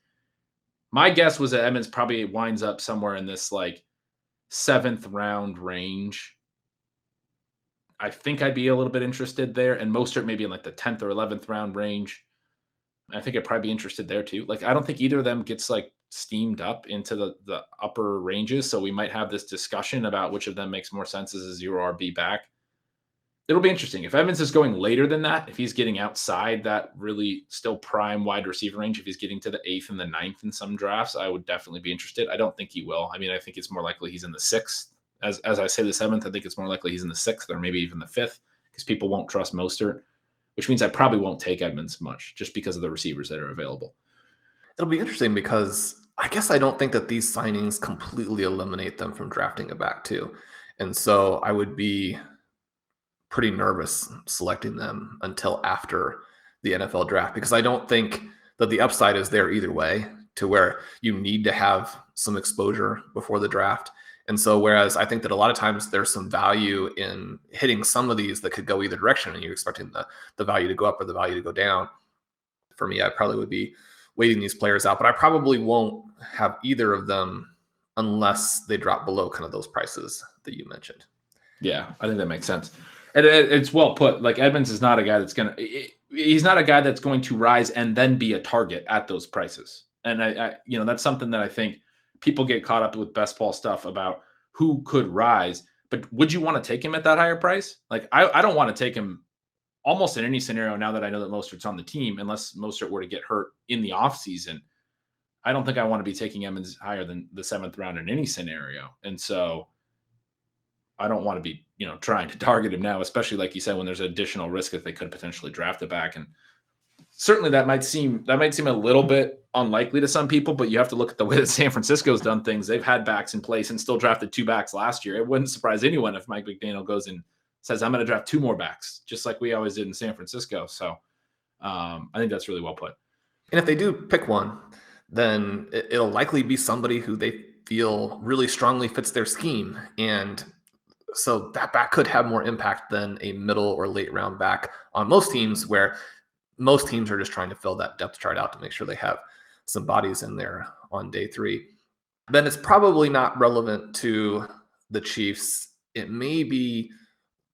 My guess was that Edmonds probably winds up somewhere in this 7th round range. I think I'd be a little bit interested there. And Mostert maybe in the 10th or 11th round range. I think I'd probably be interested there too. I don't think either of them gets steamed up into the upper ranges. So we might have this discussion about which of them makes more sense as a 0 RB back. It'll be interesting. If Edmonds is going later than that, if he's getting outside that really still prime wide receiver range, if he's getting to the 8th and the 9th in some drafts, I would definitely be interested. I don't think he will. I mean, I think it's more likely he's in the 6th. As I say the 7th, I think it's more likely he's in the 6th or maybe even the 5th because people won't trust Mostert, which means I probably won't take Edmonds much just because of the receivers that are available.
It'll be interesting because I guess I don't think that these signings completely eliminate them from drafting a back too. And so I would be pretty nervous selecting them until after the NFL draft because I don't think that the upside is there either way to where you need to have some exposure before the draft. And so whereas I think that a lot of times there's some value in hitting some of these that could go either direction and you're expecting the value to go up or the value to go down. For me, I probably would be waiting these players out, but I probably won't have either of them unless they drop below kind of those prices that you mentioned.
Yeah, I think that makes sense. And it's well put. Edmonds is not a guy he's not a guy that's going to rise and then be a target at those prices. And I that's something that I think people get caught up with best ball stuff about who could rise. But would you want to take him at that higher price? I don't want to take him almost in any scenario now that I know that Mostert's on the team, unless Mostert were to get hurt in the offseason. I don't think I want to be taking Edmonds higher than the 7th round in any scenario. And so I don't want to be, trying to target him now, especially like you said, when there's additional risk that they could potentially draft it back. And certainly that might seem a little bit unlikely to some people, but you have to look at the way that San Francisco's done things. They've had backs in place and still drafted 2 backs last year. It wouldn't surprise anyone if Mike McDaniel goes and says, I'm going to draft 2 more backs, just like we always did in San Francisco. So I think that's really well put.
And if they do pick one, then it'll likely be somebody who they feel really strongly fits their scheme. And so that back could have more impact than a middle or late round back on most teams, where most teams are just trying to fill that depth chart out to make sure they have some bodies in there on day 3. Then it's probably not relevant to the Chiefs. It may be,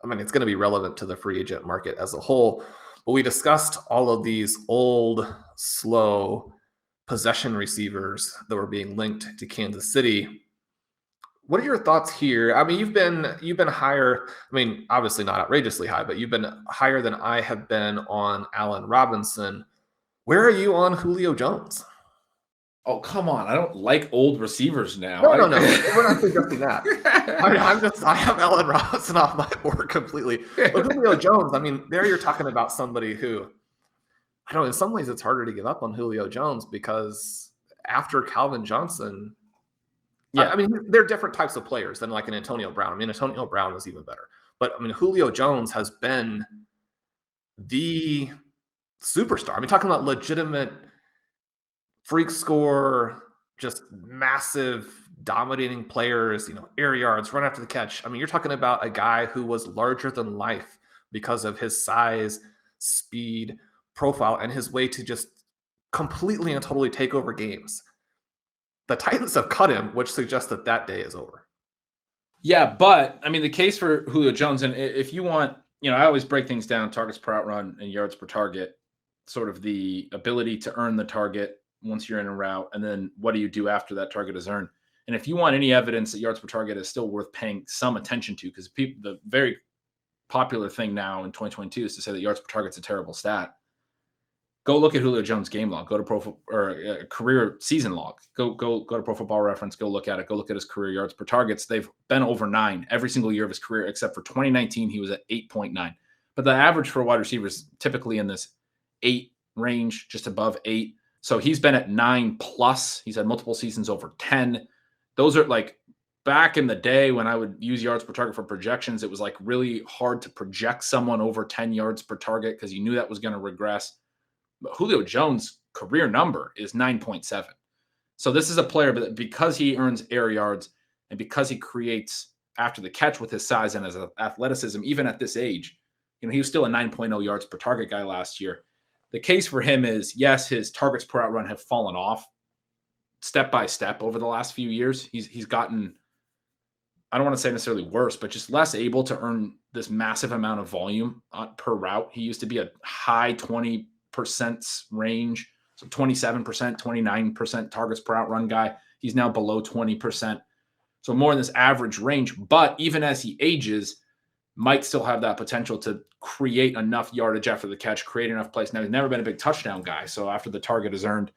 it's going to be relevant to the free agent market as a whole, but we discussed all of these old, slow possession receivers that were being linked to Kansas City. What are your thoughts here? You've been higher. Obviously not outrageously high, but you've been higher than I have been on Allen Robinson. Where are you on Julio Jones?
Oh, come on. I don't like old receivers now.
No. We're not suggesting that. I have Allen Robinson off my board completely. But Julio Jones, there you're talking about somebody who, in some ways it's harder to give up on Julio Jones because after Calvin Johnson, they're different types of players than like an Antonio Brown. Antonio Brown was even better. But Julio Jones has been the superstar. Talking about legitimate freak score, just massive dominating players, air yards, run after the catch. You're talking about a guy who was larger than life because of his size, speed, profile, and his way to just completely and totally take over games. The Titans have cut him, which suggests that day is over.
Yeah, but the case for Julio Jones, and if you want, I always break things down: targets per out run and yards per target, sort of the ability to earn the target once you're in a route, and then what do you do after that target is earned? And if you want any evidence that yards per target is still worth paying some attention to, because the very popular thing now in 2022 is to say that yards per target is a terrible stat. Go look at Julio Jones' game log. Go to career season log. Go to Pro Football Reference. Go look at it. Go look at his career yards per targets. They've been over 9 every single year of his career, except for 2019. He was at 8.9. But the average for wide receivers typically in this 8 range, just above 8. So he's been at 9 plus. He's had multiple seasons over 10. Those are like back in the day when I would use yards per target for projections. It was like really hard to project someone over 10 yards per target because you knew that was going to regress. But Julio Jones' career number is 9.7. So this is a player that because he earns air yards and because he creates after the catch with his size and his athleticism, even at this age, he was still a 9.0 yards per target guy last year. The case for him is, yes, his targets per out run have fallen off step by step over the last few years. He's gotten, I don't want to say necessarily worse, but just less able to earn this massive amount of volume per route. He used to be a high 20% range, so 27%, 29% targets per out run guy. He's now below 20%. So more in this average range, but even as he ages, might still have that potential to create enough yardage after the catch, create enough plays. Now, he's never been a big touchdown guy, so after the target is earned,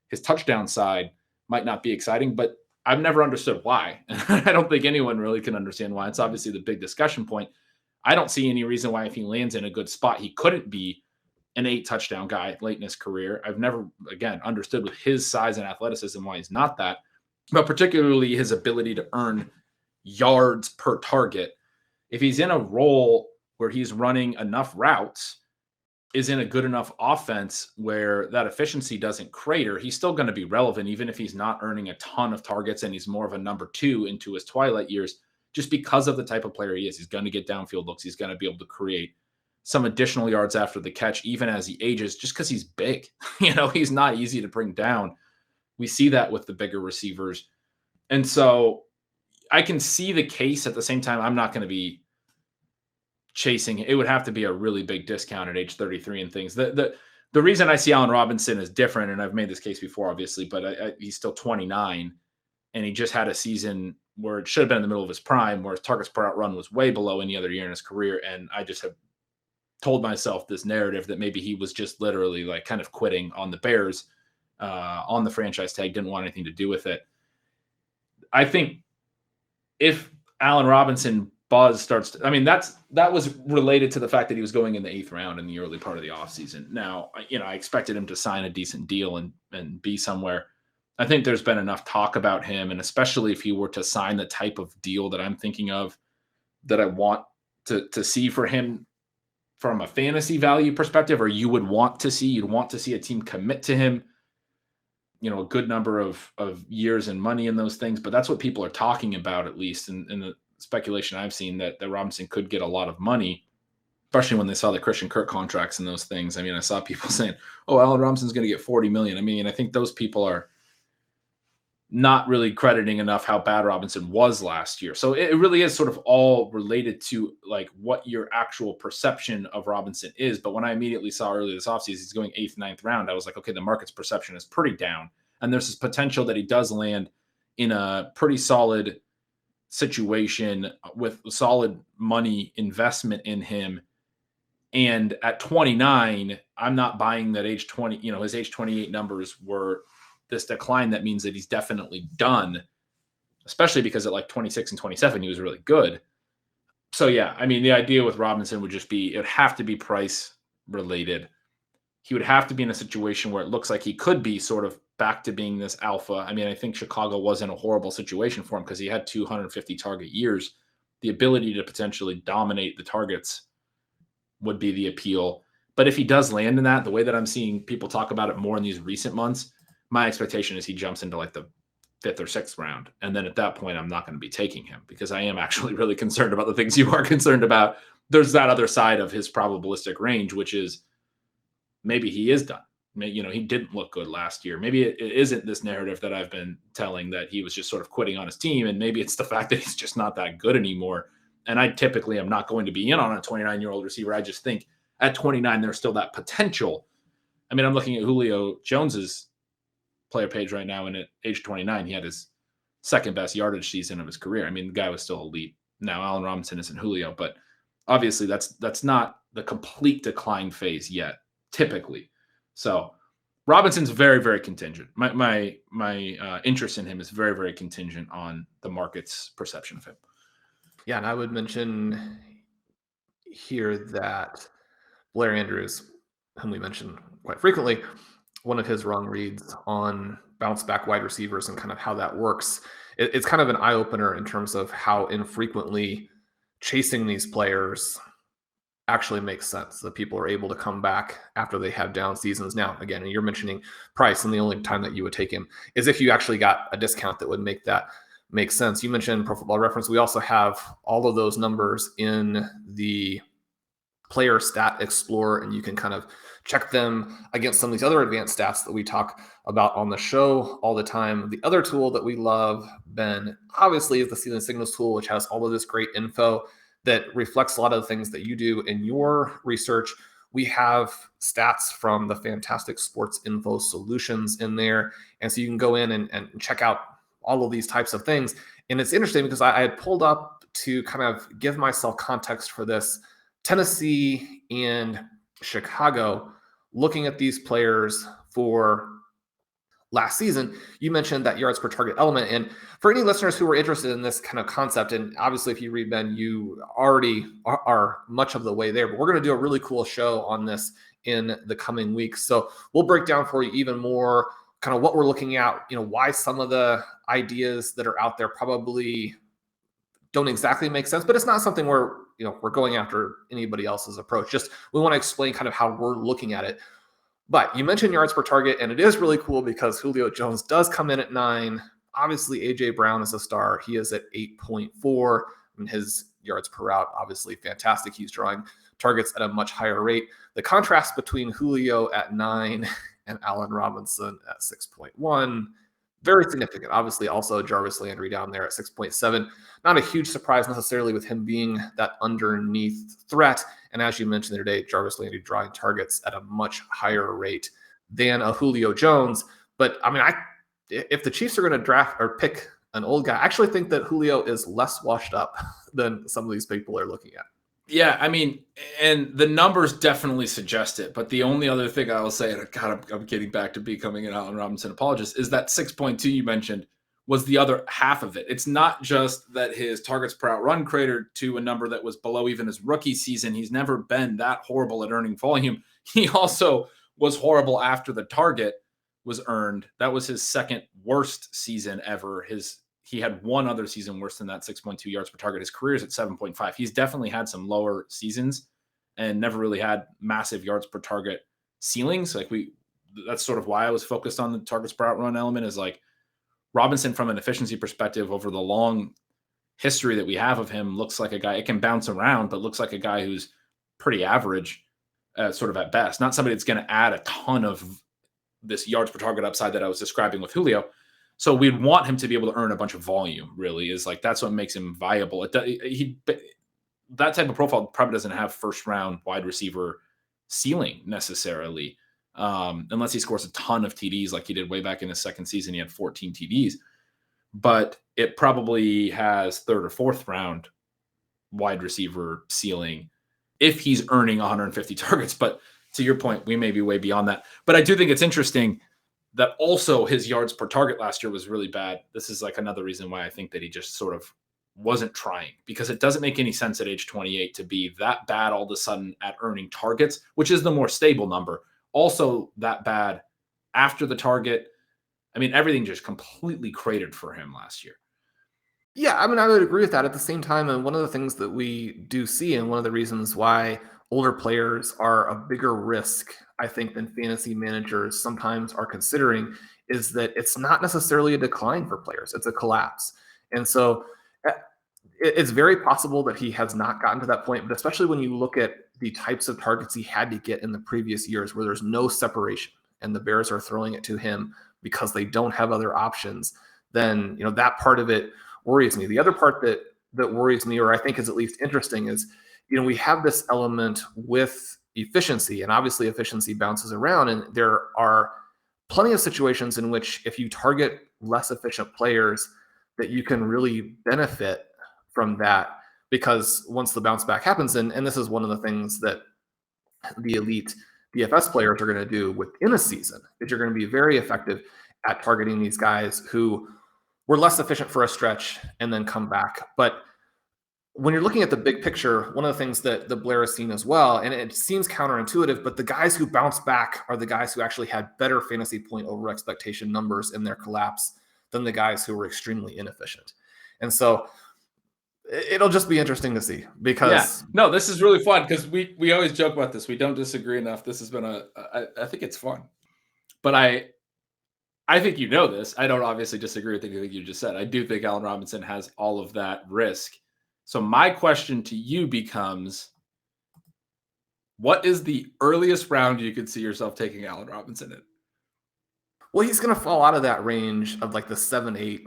his touchdown side might not be exciting, but I've never understood why. I don't think anyone really can understand why. It's obviously the big discussion point. I don't see any reason why if he lands in a good spot, he couldn't be an 8 touchdown guy late in his career. I've never, again, understood with his size and athleticism why he's not that, but particularly his ability to earn yards per target. If he's in a role where he's running enough routes, is in a good enough offense where that efficiency doesn't crater, he's still going to be relevant, even if he's not earning a ton of targets and he's more of a number 2 into his twilight years, just because of the type of player he is. He's going to get downfield looks. He's going to be able to create some additional yards after the catch, even as he ages, just because he's big. He's not easy to bring down. We see that with the bigger receivers. And so I can see the case. At the same time, I'm not going to be chasing. It would have to be a really big discount at age 33 and things. The reason I see Allen Robinson is different, and I've made this case before, obviously, but he's still 29, and he just had a season where it should have been in the middle of his prime, where his targets per out run was way below any other year in his career, and I just have told myself this narrative that maybe he was just literally like kind of quitting on the Bears on the franchise tag, didn't want anything to do with it. I think if Allen Robinson buzz starts to, that was related to the fact that he was going in the 8th round in the early part of the offseason. Now, I expected him to sign a decent deal and be somewhere. I think there's been enough talk about him, and especially if he were to sign the type of deal that I'm thinking of, that I want to see for him from a fantasy value perspective, or you'd want to see a team commit to him. a good number of years and money in those things, but that's what people are talking about, at least in the speculation I've seen, that Robinson could get a lot of money, especially when they saw the Christian Kirk contracts and those things. I mean, I saw people saying, "Oh, Allen Robinson's going to get 40 million." I mean, I think those people are not really crediting enough how bad Robinson was last year. So it really is sort of all related to like what your actual perception of Robinson is. But when I immediately saw earlier this offseason he's going 8th, 9th round, I was like, okay, the market's perception is pretty down. And there's this potential that he does land in a pretty solid situation with solid money investment in him. And at 29, I'm not buying that age 20, his age 28 numbers were this decline. That means that he's definitely done, especially because at like 26 and 27, he was really good. So yeah, I mean, the idea with Robinson would just be, it would have to be price related. He would have to be in a situation where it looks like he could be sort of back to being this alpha. I mean, I think Chicago was in a horrible situation for him because he had 250 target years. The ability to potentially dominate the targets would be the appeal. But if he does land in that, the way that I'm seeing people talk about it more in these recent months, my expectation is he jumps into like the 5th or 6th round. And then at that point, I'm not going to be taking him because I am actually really concerned about the things you are concerned about. There's that other side of his probabilistic range, which is maybe he is done. Maybe, he didn't look good last year. Maybe it isn't this narrative that I've been telling that he was just sort of quitting on his team. And maybe it's the fact that he's just not that good anymore. And I typically am not going to be in on a 29-year-old receiver. I just think at 29, there's still that potential. I mean, I'm looking at Julio Jones's player page right now, and at age 29, he had his second best yardage season of his career. I mean, the guy was still elite. Now, Allen Robinson isn't Julio, but obviously that's not the complete decline phase yet, typically. So Robinson's very, very contingent. My interest in him is very, very contingent on the market's perception of him.
Yeah, and I would mention here that Blair Andrews, whom we mention quite frequently, one of his wrong reads on bounce back wide receivers and kind of how that works. It's kind of an eye opener in terms of how infrequently chasing these players actually makes sense, that people are able to come back after they have down seasons. Now, again, you're mentioning price, and the only time that you would take him is if you actually got a discount that would make that make sense. You mentioned Pro Football Reference. We also have all of those numbers in the Player Stat Explorer, and you can kind of check them against some of these other advanced stats that we talk about on the show all the time. The other tool that we love, Ben, obviously is the Season Signals tool, which has all of this great info that reflects a lot of the things that you do in your research. We have stats from the Fantastic Sports Info Solutions in there. And so you can go in and check out all of these types of things. And it's interesting because I had pulled up to kind of give myself context for this. Tennessee and Chicago, looking at these players for last season, you mentioned that yards per target element. And for any listeners who are interested in this kind of concept, and obviously if you read Ben, you already are much of the way there, but we're going to do a really cool show on this in the coming weeks. So we'll break down for you even more kind of what we're looking at, why some of the ideas that are out there probably don't exactly make sense, but it's not something where we're going after anybody else's approach. Just we want to explain kind of how we're looking at it. But you mentioned yards per target, and it is really cool because Julio Jones does come in at 9. Obviously, AJ Brown is a star. He is at 8.4. And his yards per route, obviously fantastic. He's drawing targets at a much higher rate. The contrast between Julio at 9 and Allen Robinson at 6.1, very significant. Obviously, also Jarvis Landry down there at 6.7. Not a huge surprise necessarily with him being that underneath threat. And as you mentioned today, Jarvis Landry drawing targets at a much higher rate than a Julio Jones. But I mean, if the Chiefs are going to draft or pick an old guy, I actually think that Julio is less washed up than some of these people are looking at.
Yeah, I mean, and the numbers definitely suggest it. But the only other thing I will say, and God, I'm getting back to becoming an Allen Robinson apologist, is that 6.2 you mentioned was the other half of it. It's not just that his targets per out run cratered to a number that was below even his rookie season. He's never been that horrible at earning volume. He also was horrible after the target was earned. That was his second worst season ever. He had one other season worse than that 6.2 yards per target. His career is at 7.5. He's definitely had some lower seasons and never really had massive yards per target ceilings. Like that's sort of why I was focused on the targets per out run element, is like Robinson from an efficiency perspective over the long history that we have of him looks like a guy, it can bounce around, but looks like a guy who's pretty average, sort of at best. Not somebody that's going to add a ton of this yards per target upside that I was describing with Julio. So we'd want him to be able to earn a bunch of volume, really, is like, that's what makes him viable. That type of profile probably doesn't have first round wide receiver ceiling necessarily, unless he scores a ton of TDs like he did way back in his second season. He had 14 TDs, but it probably has third or fourth round wide receiver ceiling if he's earning 150 targets. But to your point, we may be way beyond that. But I do think it's interesting that also his yards per target last year was really bad. This is like another reason why I think that he just sort of wasn't trying, because it doesn't make any sense at age 28 to be that bad all of a sudden at earning targets, which is the more stable number. Also that bad after the target. I mean, everything just completely cratered for him last year.
Yeah, I mean, I would agree with that. At the same time, and one of the things that we do see, and one of the reasons why older players are a bigger risk, I think, than fantasy managers sometimes are considering, is that it's not necessarily a decline for players. It's a collapse. And so it's very possible that he has not gotten to that point, but especially when you look at the types of targets he had to get in the previous years where there's no separation and the Bears are throwing it to him because they don't have other options, then, that part of it worries me. The other part that worries me, or I think is at least interesting, is, we have this element with efficiency, and obviously efficiency bounces around, and there are plenty of situations in which if you target less efficient players, that you can really benefit from that, because once the bounce back happens, and this is one of the things that the elite DFS players are going to do within a season, is you're going to be very effective at targeting these guys who were less efficient for a stretch and then come back. But when you're looking at the big picture, one of the things that the Blair has seen as well, and it seems counterintuitive, but the guys who bounce back are the guys who actually had better fantasy point over expectation numbers in their collapse than the guys who were extremely inefficient. And so it'll just be interesting to see, because
no, this is really fun, because we always joke about this. We don't disagree enough. This has been I think it's fun, but I think this. I don't obviously disagree with anything you just said. I do think Allen Robinson has all of that risk. So my question to you becomes, what is the earliest round you could see yourself taking Allen Robinson in?
Well, he's going to fall out of that range of like the 7-8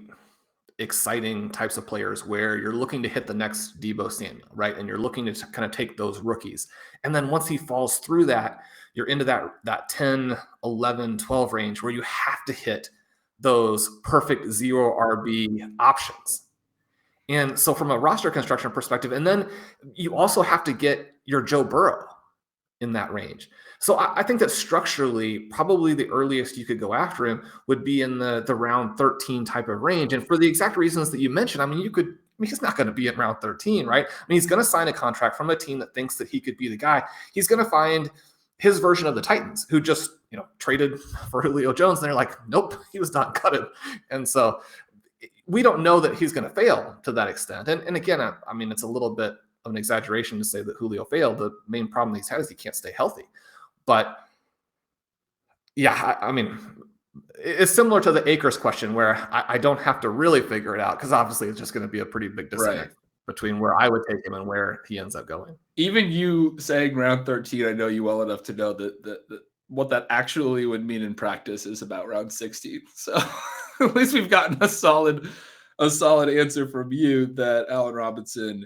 exciting types of players where you're looking to hit the next Deebo Samuel, right? And you're looking to kind of take those rookies. And then once he falls through that, you're into that 10, 11, 12 range where you have to hit those perfect zero RB options. And so from a roster construction perspective, and then you also have to get your Joe Burrow in that range. So I think that structurally, probably the earliest you could go after him would be in the round 13 type of range. And for the exact reasons that you mentioned, he's not going to be in round 13, right? He's going to sign a contract from a team that thinks that he could be the guy. He's going to find his version of the Titans, who just, traded for Julio Jones. And they're like, nope, he was not cut it. And so we don't know that he's going to fail to that extent. And again, it's a little bit of an exaggeration to say that Julio failed. The main problem he's had is he can't stay healthy. But yeah, it's similar to the Akers question, where I don't have to really figure it out, because obviously it's just going to be a pretty big disconnect between where I would take him and where he ends up going.
Even you saying round 13, I know you well enough to know that what that actually would mean in practice is about round 16. So at least we've gotten a solid answer from you that Allen Robinson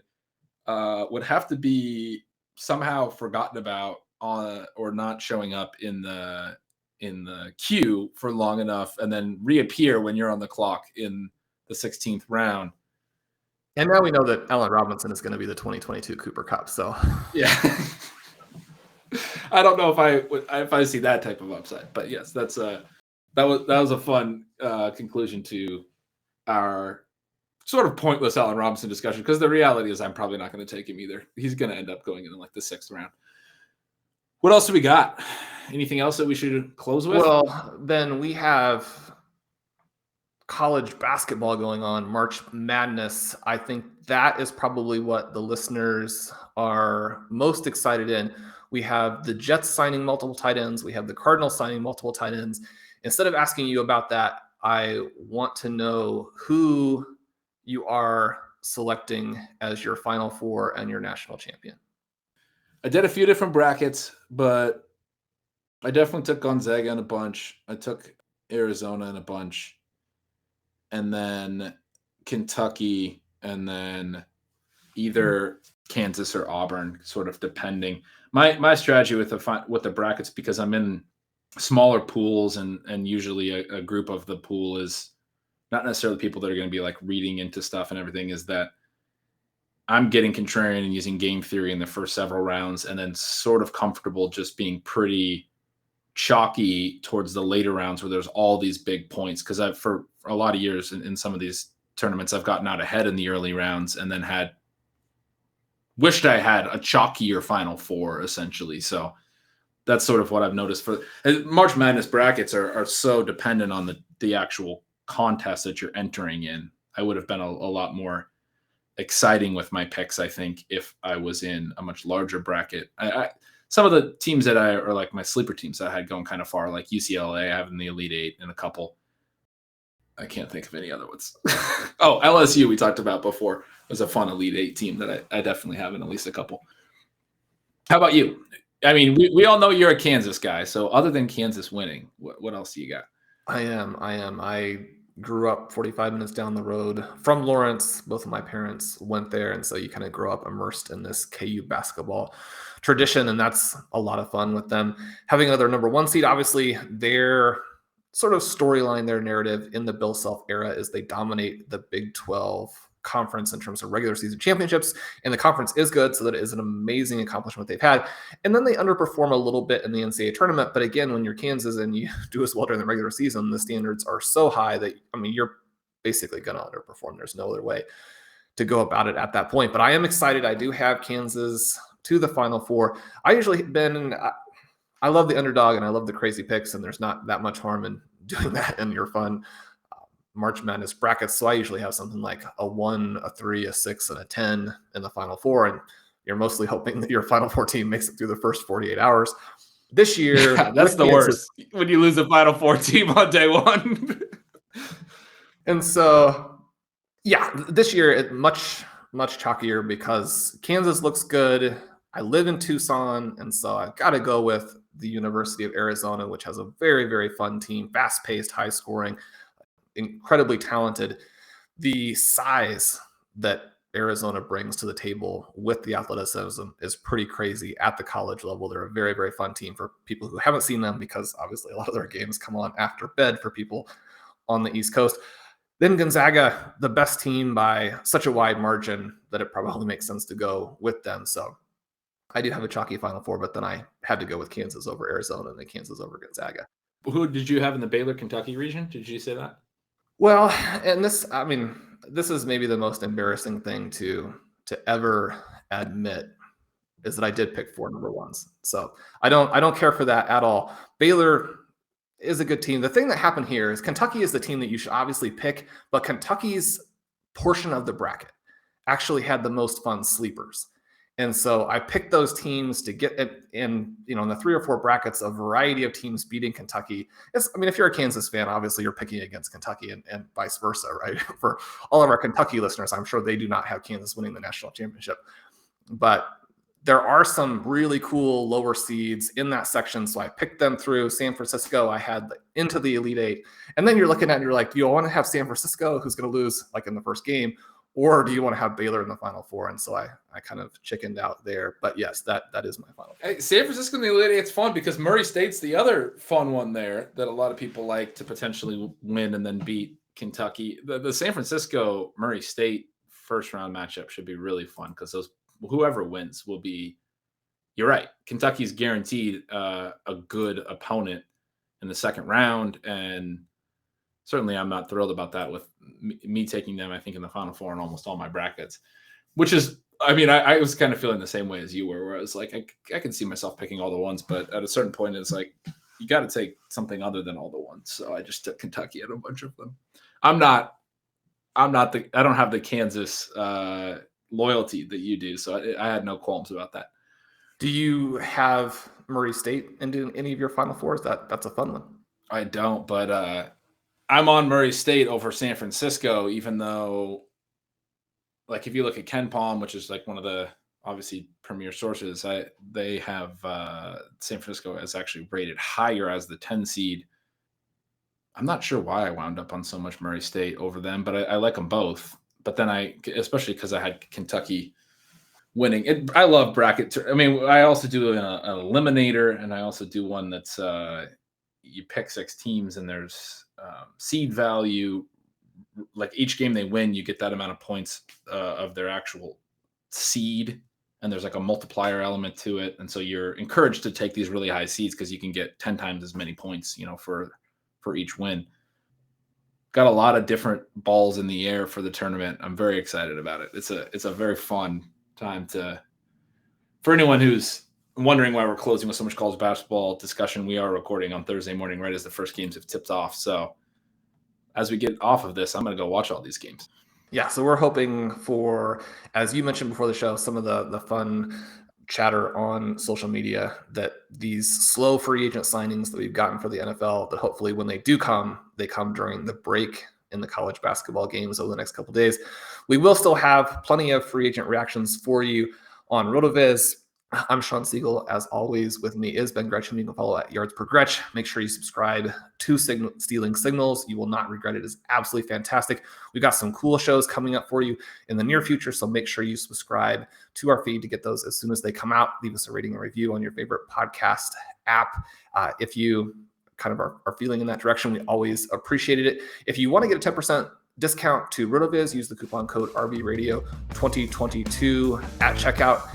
would have to be somehow forgotten about or not showing up in the queue for long enough, and then reappear when you're on the clock in the 16th round.
And now we know that Allen Robinson is going to be the 2022 Cooper Kupp. So
yeah, I don't know if I see that type of upside, but yes, that was a fun conclusion to our sort of pointless Allen Robinson discussion, because the reality is I'm probably not going to take him either. He's going to end up going in like the 6th round. What else do we got? Anything else that we should close with?
Well, then we have college basketball going on, March Madness. I think that is probably what the listeners are most excited in. We have the Jets signing multiple tight ends. We have the Cardinals signing multiple tight ends. Instead of asking you about that, I want to know who you are selecting as your Final Four and your national champion.
I did a few different brackets, but I definitely took Gonzaga in a bunch. I took Arizona in a bunch, and then Kentucky, and then either Kansas or Auburn, sort of depending. My strategy with the brackets, because I'm in smaller pools, and usually a group of the pool is not necessarily people that are going to be like reading into stuff and everything, is that I'm getting contrarian and using game theory in the first several rounds, and then sort of comfortable just being pretty chalky towards the later rounds where there's all these big points. Because I've, for a lot of years in some of these tournaments, I've gotten out ahead in the early rounds and then wished I had a chalkier Final Four, essentially. So that's sort of what I've noticed. For March Madness brackets are so dependent on the actual contest that you're entering in. I would have been a lot more exciting with my picks, I think, if I was in a much larger bracket. Some of the teams that are like my sleeper teams that I had going kind of far, like UCLA, I have in the Elite Eight and a couple. I can't think of any other ones. Oh, LSU we talked about before was a fun Elite Eight team that I definitely have in at least a couple. How about you? I mean, we all know you're a Kansas guy. So other than Kansas winning, what else do you got?
I am. I grew up 45 minutes down the road from Lawrence. Both of my parents went there. And so you kind of grow up immersed in this KU basketball tradition. And that's a lot of fun with them. Having another number one seed, obviously, their sort of storyline, their narrative in the Bill Self era is they dominate the Big 12 conference in terms of regular season championships, and the conference is good, so that it is an amazing accomplishment they've had. And then they underperform a little bit in the NCAA tournament, but again, when you're Kansas and you do as well during the regular season, the standards are so high that, I mean, you're basically going to underperform. There's no other way to go about it at that point. But I am excited. I do have Kansas to the Final Four. I love the underdog and I love the crazy picks, and there's not that much harm in doing that in your fun March Madness brackets. So I usually have something like a 1, a 3, a 6, and a 10 in the Final Four, and you're mostly hoping that your Final Four team makes it through the first 48 hours. This year,
that's the worst when you lose a Final Four team on day one.
And so, yeah, this year it much chalkier because Kansas looks good. I live in Tucson, and so I've got to go with the University of Arizona, which has a very, very fun team, fast-paced, high-scoring, incredibly talented. The size that Arizona brings to the table with the athleticism is pretty crazy at the college level. They're a very, very fun team for people who haven't seen them, because obviously a lot of their games come on after bed for people on the East Coast. Then Gonzaga, the best team by such a wide margin that it probably makes sense to go with them. So I do have a chalky Final Four, but then I had to go with Kansas over Arizona and then Kansas over Gonzaga.
Who did you have in the Baylor, Kentucky region? Did you say that?
Well, and this is maybe the most embarrassing thing to ever admit, is that I did pick 4 number ones. So I don't care for that at all. Baylor is a good team. The thing that happened here is Kentucky is the team that you should obviously pick, but Kentucky's portion of the bracket actually had the most fun sleepers. And so I picked those teams to get in the 3 or 4 brackets, a variety of teams beating Kentucky. If you're a Kansas fan, obviously you're picking against Kentucky and vice versa, right? For all of our Kentucky listeners, I'm sure they do not have Kansas winning the national championship. But there are some really cool lower seeds in that section. So I picked them through. San Francisco, I had into the Elite Eight. And then you're looking at it and you're like, do you want to have San Francisco, who's going to lose like in the first game? Or do you want to have Baylor in the Final Four? And so I kind of chickened out there. But yes, that is my Final Four.
Hey, San Francisco in the Elite Eight, it's fun because Murray State's the other fun one there that a lot of people like to potentially win and then beat Kentucky. The San Francisco Murray State first round matchup should be really fun because whoever wins will be. You're right. Kentucky's guaranteed a good opponent in the second round, and certainly I'm not thrilled about that with me taking them, I think, in the Final Four in almost all my brackets, which is, I was kind of feeling the same way as you were, where I was like, I can see myself picking all the ones, but at a certain point, it's like, you got to take something other than all the ones. So I just took Kentucky and a bunch of them. I don't have the Kansas loyalty that you do. So I had no qualms about that.
Do you have Murray State into any of your Final Fours? That's a fun one.
I don't, but I'm on Murray State over San Francisco, even though, like, if you look at Ken Palm, which is like one of the obviously premier sources, they have San Francisco as actually rated higher as the 10 seed. I'm not sure why I wound up on so much Murray State over them, but I like them both. But then especially because I had Kentucky winning. I love bracket. I also do an eliminator, and I also do one that's you pick 6 teams, and there's seed value. Like each game they win, you get that amount of points of their actual seed, and there's like a multiplier element to it. And so you're encouraged to take these really high seeds because you can get 10 times as many points, for each win. Got a lot of different balls in the air for the tournament. I'm very excited about it. It's a very fun time for anyone who's wondering why we're closing with so much college basketball discussion. We are recording on Thursday morning, right as the first games have tipped off. So as we get off of this, I'm going to go watch all these games.
Yeah, so we're hoping for, as you mentioned before the show, some of the fun chatter on social media that these slow free agent signings that we've gotten for the NFL, that hopefully when they do come, they come during the break in the college basketball games over the next couple of days. We will still have plenty of free agent reactions for you on RotoViz. I'm Shawn Siegele. As always, with me is Ben Gretch, whom you can follow at Yards Per Gretch. Make sure you subscribe to Stealing Signals. You will not regret it. It's absolutely fantastic. We've got some cool shows coming up for you in the near future, so make sure you subscribe to our feed to get those as soon as they come out. Leave us a rating and review on your favorite podcast app. If you kind of are feeling in that direction, we always appreciated it. If you want to get a 10% discount to RotoViz, use the coupon code RVRadio2022 at checkout.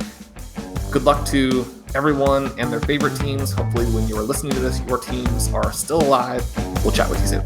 Good luck to everyone and their favorite teams. Hopefully when you are listening to this, your teams are still alive. We'll chat with you soon.